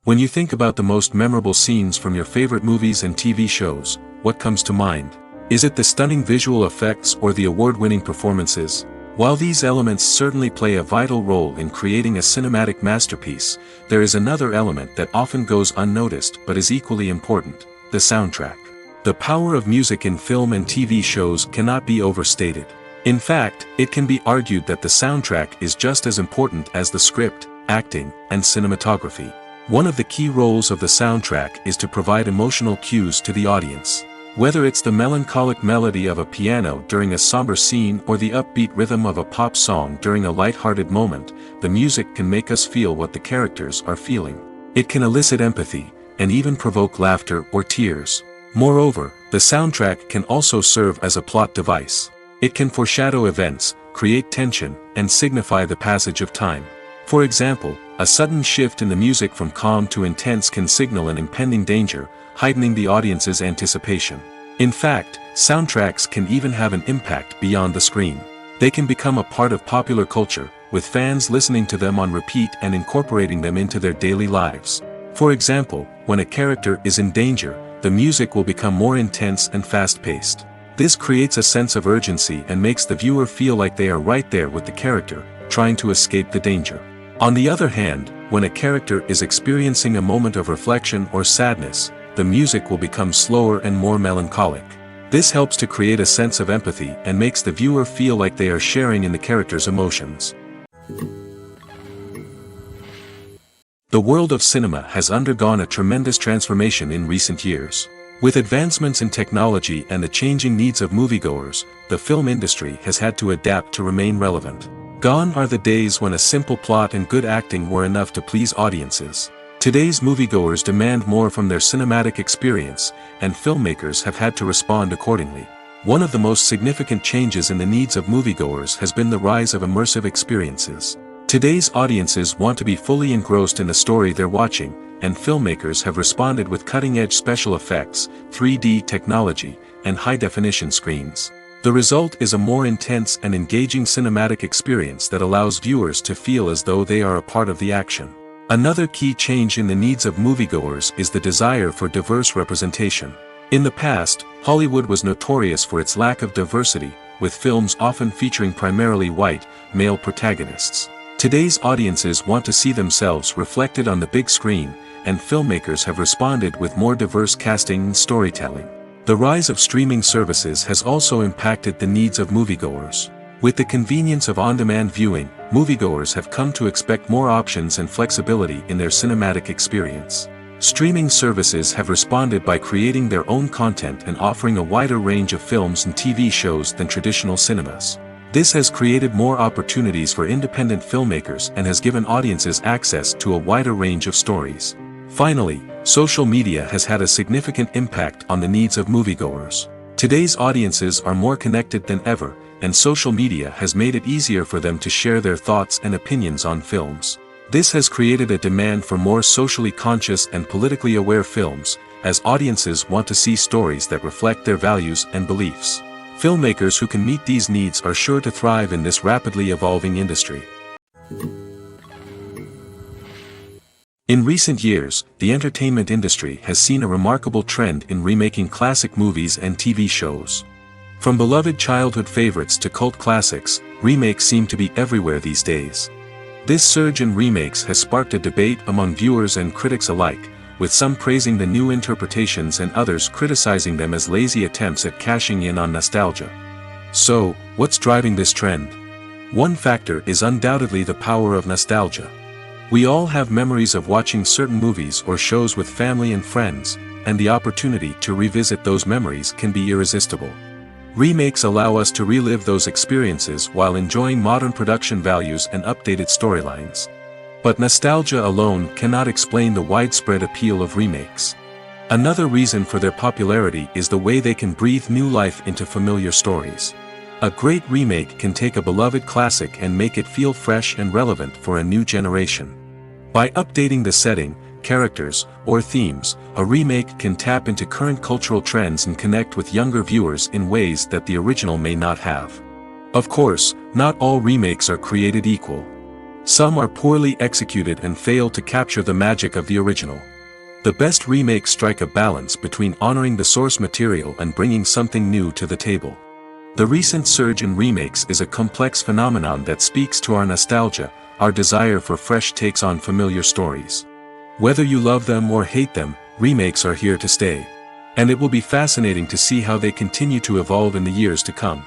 When you think about the most memorable scenes from your favorite movies and TV shows, what comes to mind? Is it the stunning visual effects or the award-winning performances? While these elements certainly play a vital role in creating a cinematic masterpiece, there is another element that often goes unnoticed but is equally important: the soundtrack. The power of music in film and TV shows cannot be overstated. In fact, it can be argued that the soundtrack is just as important as the script, acting, and cinematography. One of the key roles of the soundtrack is to provide emotional cues to the audience. Whether it's the melancholic melody of a piano during a somber scene or the upbeat rhythm of a pop song during a light-hearted moment, the music can make us feel what the characters are feeling. It can elicit empathy, and even provoke laughter or tears. Moreover, the soundtrack can also serve as a plot device. It can foreshadow events, create tension, and signify the passage of time. For example, a sudden shift in the music from calm to intense can signal an impending danger, heightening the audience's anticipation. In fact, soundtracks can even have an impact beyond the screen. They can become a part of popular culture, with fans listening to them on repeat and incorporating them into their daily lives. For example, when a character is in danger, the music will become more intense and fast-paced. This creates a sense of urgency and makes the viewer feel like they are right there with the character, trying to escape the danger. On the other hand, when a character is experiencing a moment of reflection or sadness, the music will become slower and more melancholic. This helps to create a sense of empathy and makes the viewer feel like they are sharing in the character's emotions. The world of cinema has undergone a tremendous transformation in recent years. With advancements in technology and the changing needs of moviegoers, the film industry has had to adapt to remain relevant. Gone are the days when a simple plot and good acting were enough to please audiences. Today's moviegoers demand more from their cinematic experience, and filmmakers have had to respond accordingly. One of the most significant changes in the needs of moviegoers has been the rise of immersive experiences. Today's audiences want to be fully engrossed in the story they're watching, and filmmakers have responded with cutting-edge special effects, 3D technology, and high-definition screens. The result is a more intense and engaging cinematic experience that allows viewers to feel as though they are a part of the action. Another key change in the needs of moviegoers is the desire for diverse representation. In the past, Hollywood was notorious for its lack of diversity, with films often featuring primarily white, male protagonists. Today's audiences want to see themselves reflected on the big screen, and filmmakers have responded with more diverse casting and storytelling. The rise of streaming services has also impacted the needs of moviegoers. With the convenience of on-demand viewing, moviegoers have come to expect more options and flexibility in their cinematic experience. Streaming services have responded by creating their own content and offering a wider range of films and TV shows than traditional cinemas. This has created more opportunities for independent filmmakers and has given audiences access to a wider range of stories. Finally, social media has had a significant impact on the needs of moviegoers. Today's audiences are more connected than ever, and social media has made it easier for them to share their thoughts and opinions on films. This has created a demand for more socially conscious and politically aware films, as audiences want to see stories that reflect their values and beliefs. Filmmakers who can meet these needs are sure to thrive in this rapidly evolving industry. In recent years, the entertainment industry has seen a remarkable trend in remaking classic movies and TV shows. From beloved childhood favorites to cult classics, remakes seem to be everywhere these days. This surge in remakes has sparked a debate among viewers and critics alike, with some praising the new interpretations and others criticizing them as lazy attempts at cashing in on nostalgia. So, what's driving this trend? One factor is undoubtedly the power of nostalgia. We all have memories of watching certain movies or shows with family and friends, and the opportunity to revisit those memories can be irresistible. Remakes allow us to relive those experiences while enjoying modern production values and updated storylines. But nostalgia alone cannot explain the widespread appeal of remakes. Another reason for their popularity is the way they can breathe new life into familiar stories. A great remake can take a beloved classic and make it feel fresh and relevant for a new generation. By updating the setting, characters, or themes, a remake can tap into current cultural trends and connect with younger viewers in ways that the original may not have. Of course, not all remakes are created equal. Some are poorly executed and fail to capture the magic of the original. The best remakes strike a balance between honoring the source material and bringing something new to the table. The recent surge in remakes is a complex phenomenon that speaks to our nostalgia, our desire for fresh takes on familiar stories. Whether you love them or hate them, remakes are here to stay. And it will be fascinating to see how they continue to evolve in the years to come.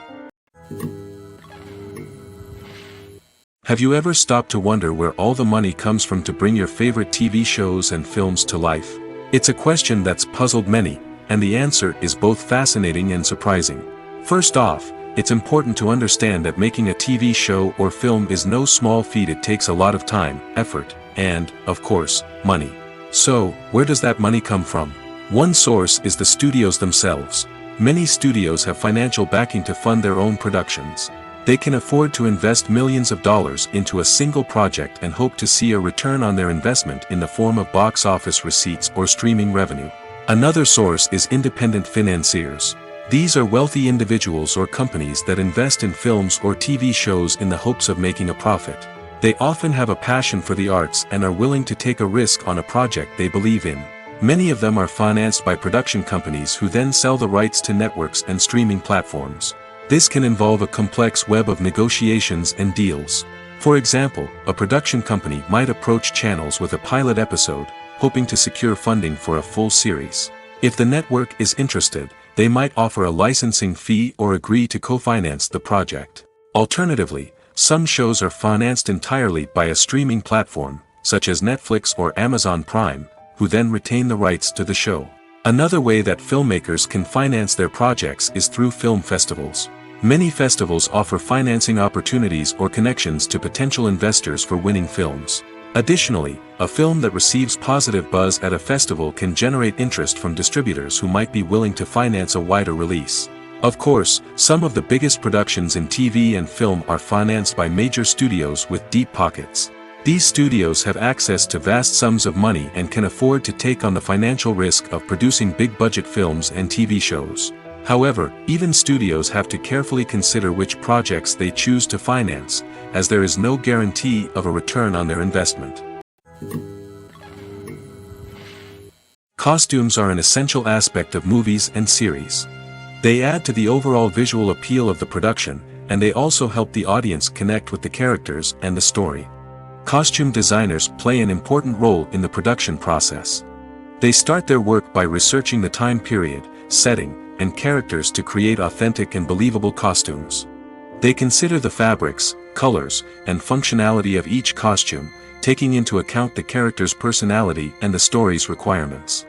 Have you ever stopped to wonder where all the money comes from to bring your favorite TV shows and films to life? It's a question that's puzzled many, and the answer is both fascinating and surprising. First off, it's important to understand that making a TV show or film is no small feat. It takes a lot of time, effort, and, of course, money. So, where does that money come from? One source is the studios themselves. Many studios have financial backing to fund their own productions. They can afford to invest millions of dollars into a single project and hope to see a return on their investment in the form of box office receipts or streaming revenue. Another source is independent financiers. These are wealthy individuals or companies that invest in films or TV shows in the hopes of making a profit. They often have a passion for the arts and are willing to take a risk on a project they believe in. Many of them are financed by production companies who then sell the rights to networks and streaming platforms. This can involve a complex web of negotiations and deals. For example, a production company might approach channels with a pilot episode, hoping to secure funding for a full series. If the network is interested, they might offer a licensing fee or agree to co-finance the project. Alternatively, some shows are financed entirely by a streaming platform, such as Netflix or Amazon Prime, who then retain the rights to the show. Another way that filmmakers can finance their projects is through film festivals. Many festivals offer financing opportunities or connections to potential investors for winning films. Additionally, a film that receives positive buzz at a festival can generate interest from distributors who might be willing to finance a wider release. Of course, some of the biggest productions in TV and film are financed by major studios with deep pockets. These studios have access to vast sums of money and can afford to take on the financial risk of producing big-budget films and TV shows. However, even studios have to carefully consider which projects they choose to finance, as there is no guarantee of a return on their investment. Costumes are an essential aspect of movies and series. They add to the overall visual appeal of the production, and they also help the audience connect with the characters and the story. Costume designers play an important role in the production process. They start their work by researching the time period, setting, and characters to create authentic and believable costumes. They consider the fabrics, colors, and functionality of each costume, taking into account the character's personality and the story's requirements.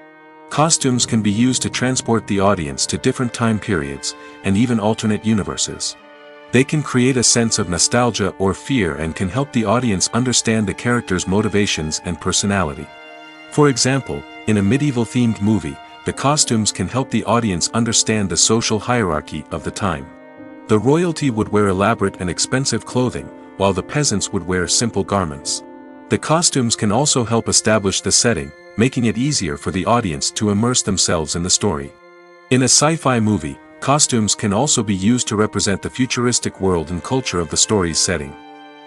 Costumes can be used to transport the audience to different time periods, and even alternate universes. They can create a sense of nostalgia or fear and can help the audience understand the character's motivations and personality. For example, in a medieval-themed movie, the costumes can help the audience understand the social hierarchy of the time. The royalty would wear elaborate and expensive clothing, while the peasants would wear simple garments. The costumes can also help establish the setting, making it easier for the audience to immerse themselves in the story. In a sci-fi movie, costumes can also be used to represent the futuristic world and culture of the story's setting.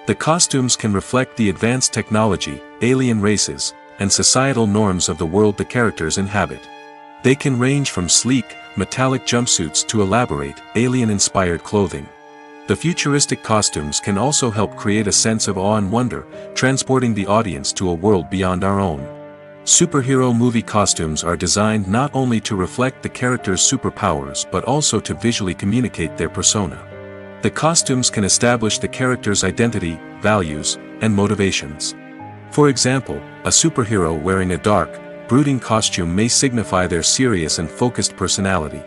The costumes can reflect the advanced technology, alien races, and societal norms of the world the characters inhabit. They can range from sleek, metallic jumpsuits to elaborate, alien-inspired clothing. The futuristic costumes can also help create a sense of awe and wonder, transporting the audience to a world beyond our own. Superhero movie costumes are designed not only to reflect the character's superpowers but also to visually communicate their persona. The costumes can establish the character's identity, values, and motivations. For example, a superhero wearing a dark, brooding costume may signify their serious and focused personality.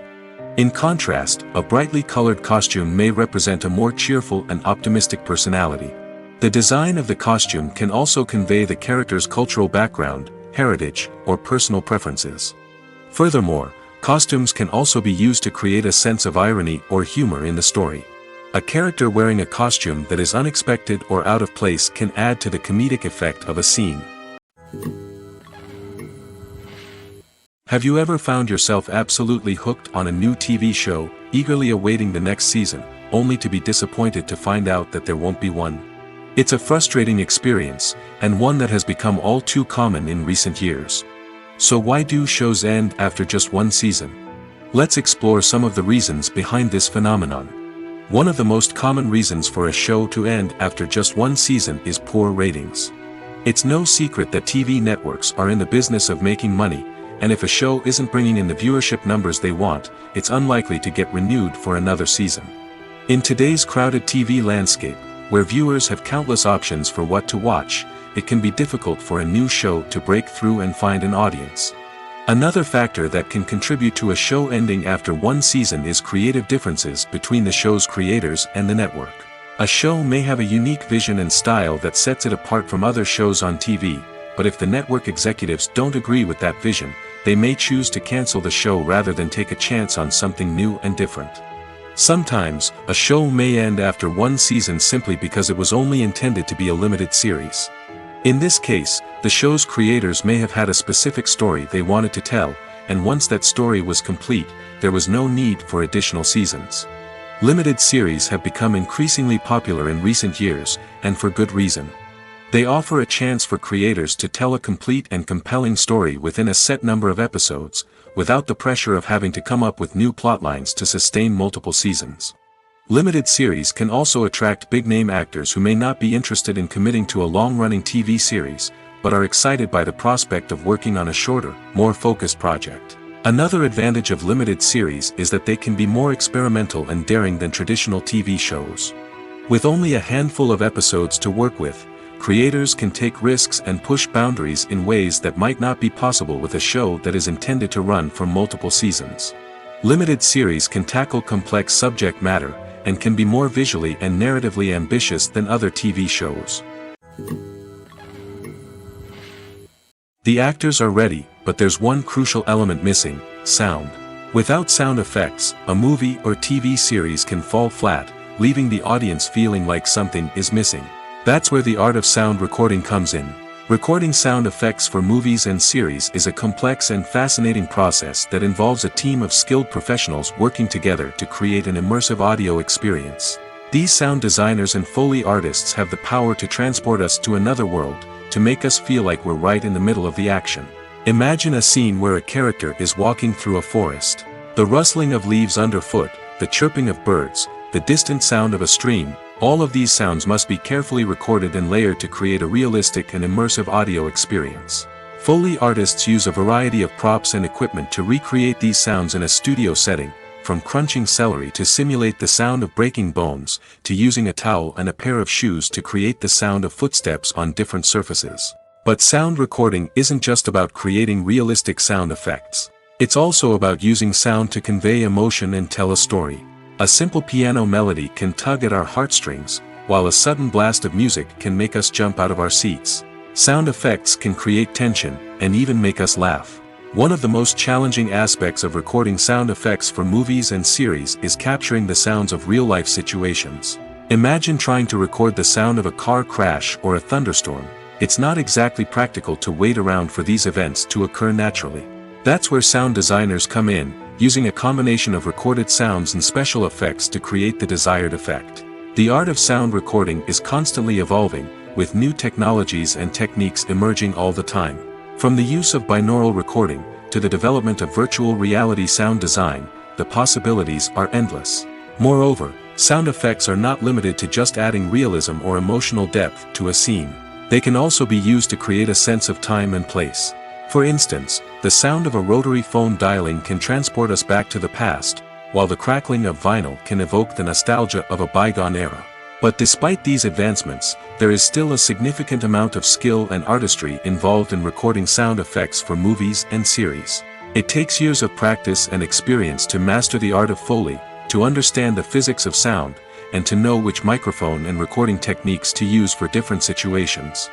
In contrast, a brightly colored costume may represent a more cheerful and optimistic personality. The design of the costume can also convey the character's cultural background, heritage, or personal preferences. Furthermore, costumes can also be used to create a sense of irony or humor in the story. A character wearing a costume that is unexpected or out of place can add to the comedic effect of a scene. Have you ever found yourself absolutely hooked on a new TV show, eagerly awaiting the next season, only to be disappointed to find out that there won't be one? It's a frustrating experience, and one that has become all too common in recent years. So why do shows end after just one season? Let's explore some of the reasons behind this phenomenon. One of the most common reasons for a show to end after just one season is poor ratings. It's no secret that TV networks are in the business of making money, and if a show isn't bringing in the viewership numbers they want, it's unlikely to get renewed for another season. In today's crowded TV landscape, where viewers have countless options for what to watch, it can be difficult for a new show to break through and find an audience. Another factor that can contribute to a show ending after one season is creative differences between the show's creators and the network. A show may have a unique vision and style that sets it apart from other shows on TV, but if the network executives don't agree with that vision, they may choose to cancel the show rather than take a chance on something new and different. Sometimes, a show may end after one season simply because it was only intended to be a limited series. In this case, the show's creators may have had a specific story they wanted to tell, and once that story was complete, there was no need for additional seasons. Limited series have become increasingly popular in recent years, and for good reason. They offer a chance for creators to tell a complete and compelling story within a set number of episodes, without the pressure of having to come up with new plotlines to sustain multiple seasons. Limited series can also attract big-name actors who may not be interested in committing to a long-running TV series, but are excited by the prospect of working on a shorter, more focused project. Another advantage of limited series is that they can be more experimental and daring than traditional TV shows. With only a handful of episodes to work with, creators can take risks and push boundaries in ways that might not be possible with a show that is intended to run for multiple seasons. Limited series can tackle complex subject matter, and can be more visually and narratively ambitious than other TV shows. The actors are ready, but there's one crucial element missing: sound. Without sound effects, a movie or TV series can fall flat, leaving the audience feeling like something is missing. That's where the art of sound recording comes in. Recording sound effects for movies and series is a complex and fascinating process that involves a team of skilled professionals working together to create an immersive audio experience. These sound designers and Foley artists have the power to transport us to another world, to make us feel like we're right in the middle of the action. Imagine a scene where a character is walking through a forest. The rustling of leaves underfoot, the chirping of birds, the distant sound of a stream, all of these sounds must be carefully recorded and layered to create a realistic and immersive audio experience. Foley artists use a variety of props and equipment to recreate these sounds in a studio setting, from crunching celery to simulate the sound of breaking bones, to using a towel and a pair of shoes to create the sound of footsteps on different surfaces. But sound recording isn't just about creating realistic sound effects. It's also about using sound to convey emotion and tell a story. A simple piano melody can tug at our heartstrings, while a sudden blast of music can make us jump out of our seats. Sound effects can create tension, and even make us laugh. One of the most challenging aspects of recording sound effects for movies and series is capturing the sounds of real-life situations. Imagine trying to record the sound of a car crash or a thunderstorm. It's not exactly practical to wait around for these events to occur naturally. That's where sound designers come in, using a combination of recorded sounds and special effects to create the desired effect. The art of sound recording is constantly evolving, with new technologies and techniques emerging all the time. From the use of binaural recording, to the development of virtual reality sound design, the possibilities are endless. Moreover, sound effects are not limited to just adding realism or emotional depth to a scene. They can also be used to create a sense of time and place. For instance, the sound of a rotary phone dialing can transport us back to the past, while the crackling of vinyl can evoke the nostalgia of a bygone era. But despite these advancements, there is still a significant amount of skill and artistry involved in recording sound effects for movies and series. It takes years of practice and experience to master the art of Foley, to understand the physics of sound, and to know which microphone and recording techniques to use for different situations.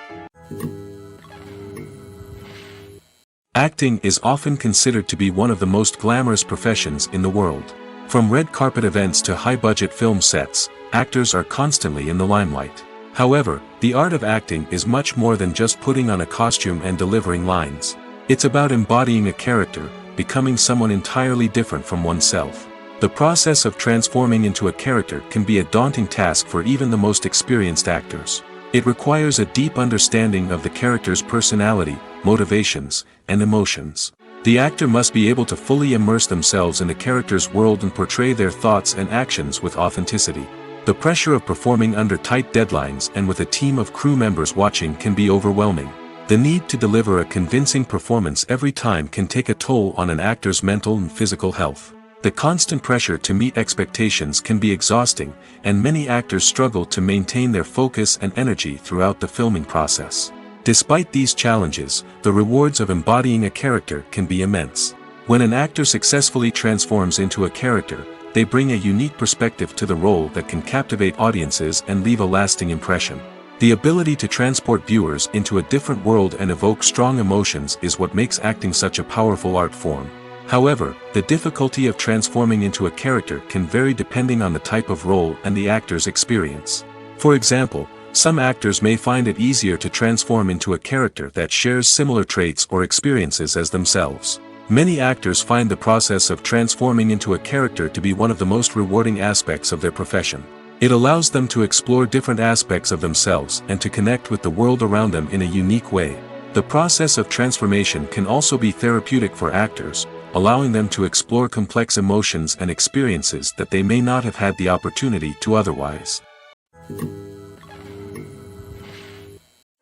Acting is often considered to be one of the most glamorous professions in the world. From red carpet events to high-budget film sets, actors are constantly in the limelight. However, the art of acting is much more than just putting on a costume and delivering lines. It's about embodying a character, becoming someone entirely different from oneself. The process of transforming into a character can be a daunting task for even the most experienced actors. It requires a deep understanding of the character's personality, motivations, and emotions. The actor must be able to fully immerse themselves in the character's world and portray their thoughts and actions with authenticity. The pressure of performing under tight deadlines and with a team of crew members watching can be overwhelming. The need to deliver a convincing performance every time can take a toll on an actor's mental and physical health. The constant pressure to meet expectations can be exhausting, and many actors struggle to maintain their focus and energy throughout the filming process. Despite these challenges, the rewards of embodying a character can be immense. When an actor successfully transforms into a character, they bring a unique perspective to the role that can captivate audiences and leave a lasting impression. The ability to transport viewers into a different world and evoke strong emotions is what makes acting such a powerful art form. However, the difficulty of transforming into a character can vary depending on the type of role and the actor's experience. For example, some actors may find it easier to transform into a character that shares similar traits or experiences as themselves. Many actors find the process of transforming into a character to be one of the most rewarding aspects of their profession. It allows them to explore different aspects of themselves and to connect with the world around them in a unique way. The process of transformation can also be therapeutic for actors, allowing them to explore complex emotions and experiences that they may not have had the opportunity to otherwise.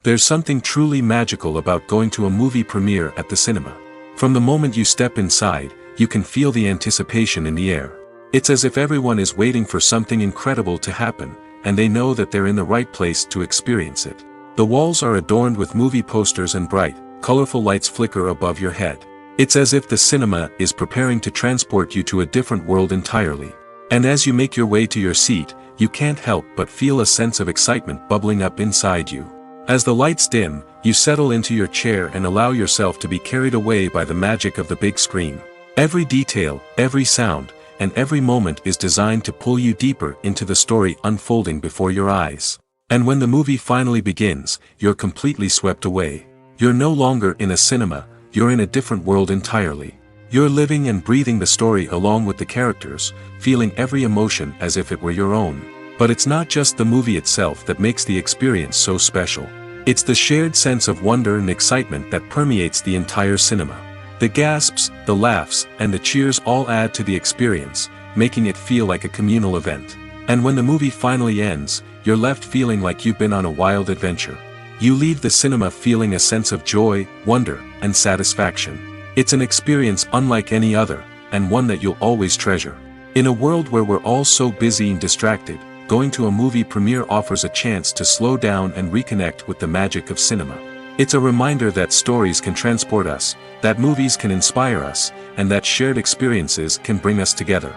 There's something truly magical about going to a movie premiere at the cinema. From the moment you step inside, you can feel the anticipation in the air. It's as if everyone is waiting for something incredible to happen, and they know that they're in the right place to experience it. The walls are adorned with movie posters and bright, colorful lights flicker above your head. It's as if the cinema is preparing to transport you to a different world entirely. And as you make your way to your seat, you can't help but feel a sense of excitement bubbling up inside you. As the lights dim, you settle into your chair and allow yourself to be carried away by the magic of the big screen. Every detail, every sound, and every moment is designed to pull you deeper into the story unfolding before your eyes. And when the movie finally begins, you're completely swept away. You're no longer in a cinema, you're in a different world entirely. You're living and breathing the story along with the characters, feeling every emotion as if it were your own. But it's not just the movie itself that makes the experience so special. It's the shared sense of wonder and excitement that permeates the entire cinema. The gasps, the laughs, and the cheers all add to the experience, making it feel like a communal event. And when the movie finally ends, you're left feeling like you've been on a wild adventure. You leave the cinema feeling a sense of joy, wonder, and satisfaction. It's an experience unlike any other, and one that you'll always treasure. In a world where we're all so busy and distracted, going to a movie premiere offers a chance to slow down and reconnect with the magic of cinema. It's a reminder that stories can transport us, that movies can inspire us, and that shared experiences can bring us together.